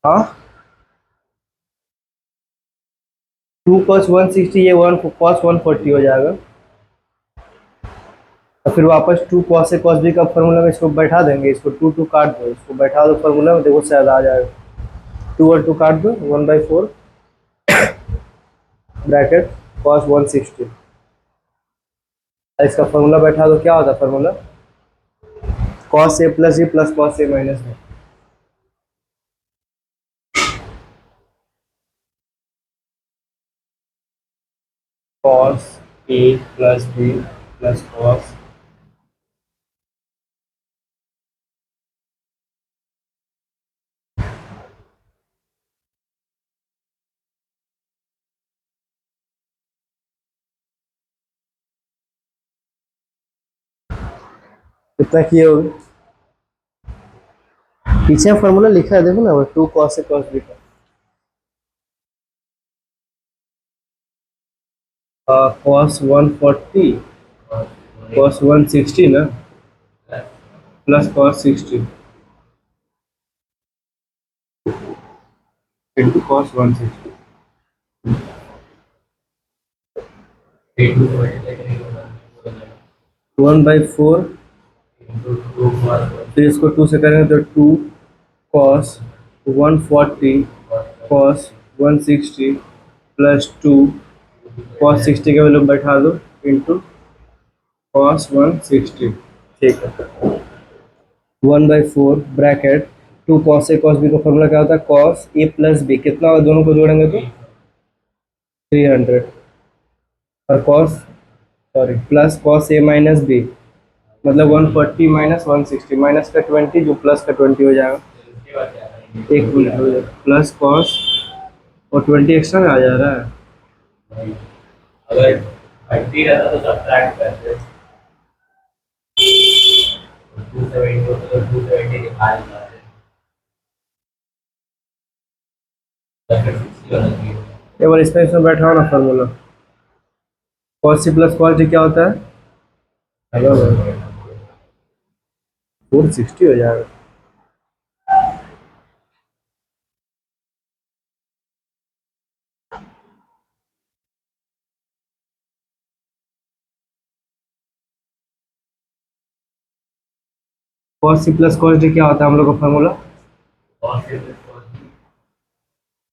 हाँ, 2 cos 160, ये 1 cos 140 हो जाएगा। और फिर वापस 2 cos a cos b का फॉर्मूला में इसको बैठा देंगे, इसको 2 2 काट दो, इसको बैठा दो फॉर्मूला में, देखो शायद आ जाएगा। 2 और 2 काट दो, 1/4 ब्रैकेट cos 160। इसका फॉर्मूला बैठा दो, क्या होता है formula? cos a plus b plus cos a minus b। cos a plus b plus cos कितना किए होगे? पीछे फॉर्मूला लिखा है देखो ना, वो 2 cos a cos b का cos 140 cos 160 ना, प्लस cos 60 इंटू cos 160। 1/4, फिर इसको 2 से करेंगे तो 2 cos 140 cos 160 प्लस 2 cos 60 का वैल्यू बैठा दो इंटू cos 160। ठीक है, 1/4 bracket 2 cos a cos b का फॉर्मूला क्या होता है? cos a प्लस b, कितना होगा दोनों को जोड़ेंगे तो 300, और cos, sorry, plus cos a minus b, मतलब 140 माइनस 160, माइनस का 20 जो प्लस का 20 हो जाएगा। एक मिनट हो जाएगा, प्लस कॉस और 20 एक्स्ट्रा में आ जा रहा है। अगर 30 रहता तो सब्ट्रैक्ट करते 270 होता तो 270 निकाल पाते तो फिर 60 होना चाहिए। एक बार इसमें बैठा हो ना formula, cos C plus cos D क्या होता है? हेलो, 460 हो जाएगा। Cos C plus cos D क्या होता है हम लोग का formula?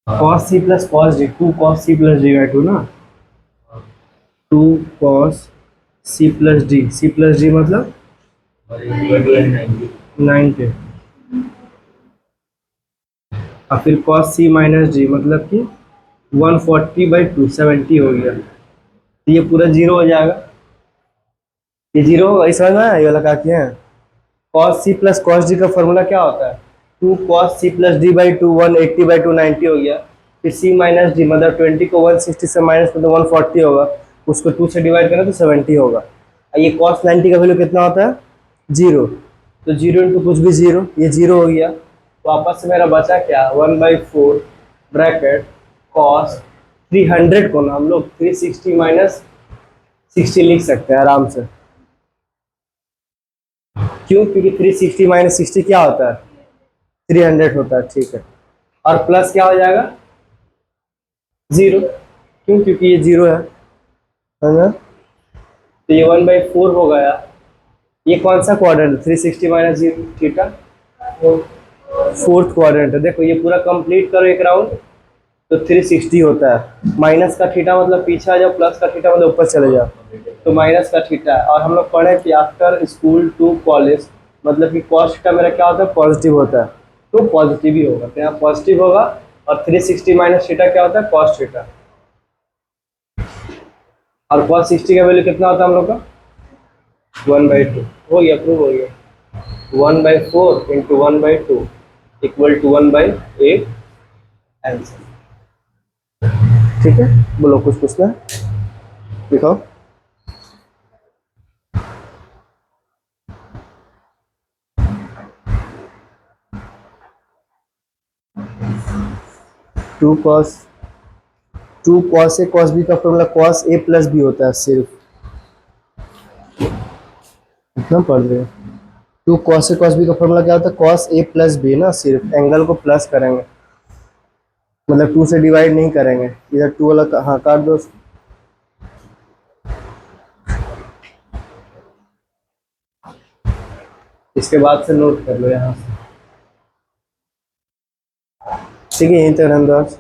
Cos C plus cos D, 2 cos c plus D by 2 ना, 2 cos c plus D, C plus D मतलब 90, और फिर cos c माइनस डी मतलब कि 140/2, 70 हो गया। तो ये पूरा जीरो हो जाएगा, ये जीरो होगा, इस समझ में आया ये वाला क्या किए हैं? cos c plus cos d का फॉर्मूला क्या होता है? 2 cos c plus d by 2, 180/2 90 हो गया। फिर c माइनस डी मतलब 20 को 160 से माइनस कर तो 140 होगा, उसको 2 से डिवाइड करें तो 70 होगा। और ये cos 90 का वैल्यू कितना होता है? जीरो। तो जीरो इंटू कुछ भी जीरो, ये जीरो हो गया। वापस से मेरा बचा क्या? 1/4 ब्रैकेट cos 300 को ना हम लोग 360 माइनस 60 लिख सकते हैं आराम से। क्यों? क्योंकि 360 माइनस 60 क्या होता है? 300 होता है, ठीक है। और प्लस क्या हो जाएगा? जीरो। क्यों? क्योंकि ये जीरो है ना? तो ये 1/4 हो गया। ये कौन सा quadrant? 360 minus zero theta, fourth quadrant है। देखो ये पूरा कंप्लीट करो एक राउंड तो 360 होता है। माइनस का थीटा मतलब पीछे आ जाओ, प्लस का थीटा मतलब ऊपर चले जाओ, तो माइनस का थीटा है। और हम लोग पढ़े कि आफ्टर स्कूल टू कॉलेज मतलब कि कॉस थीटा मेरा क्या होता है? पॉजिटिव होता है, तो पॉजिटिव ही होगा, तो यहाँ पॉजिटिव होगा। और 360 माइनस थीटा क्या होता है? Cos theta. और कॉस 60 का वैल्यू कितना होता है हम लोग का? 1/2 हो गया, प्रूव हो गया। 1/4 इंटू 1/2 इक्वल टू 1/8 आंसर। ठीक है, बोलो कुछ पूछना है? दिखाओ। Two cos A cos B का formula cos A plus B होता है सिर्फ, इतना पढ़ रहे हैं। Two cos A cos B का फॉर्मूला क्या होता है, कॉस ए प्लस बी ना, सिर्फ एंगल को प्लस करेंगे, मतलब टू से डिवाइड नहीं करेंगे, इधर टू वाला हाँ काट दो। इसके बाद से नोट कर लो यहाँ से, ठीक है, यहीं तक रहने दो आज।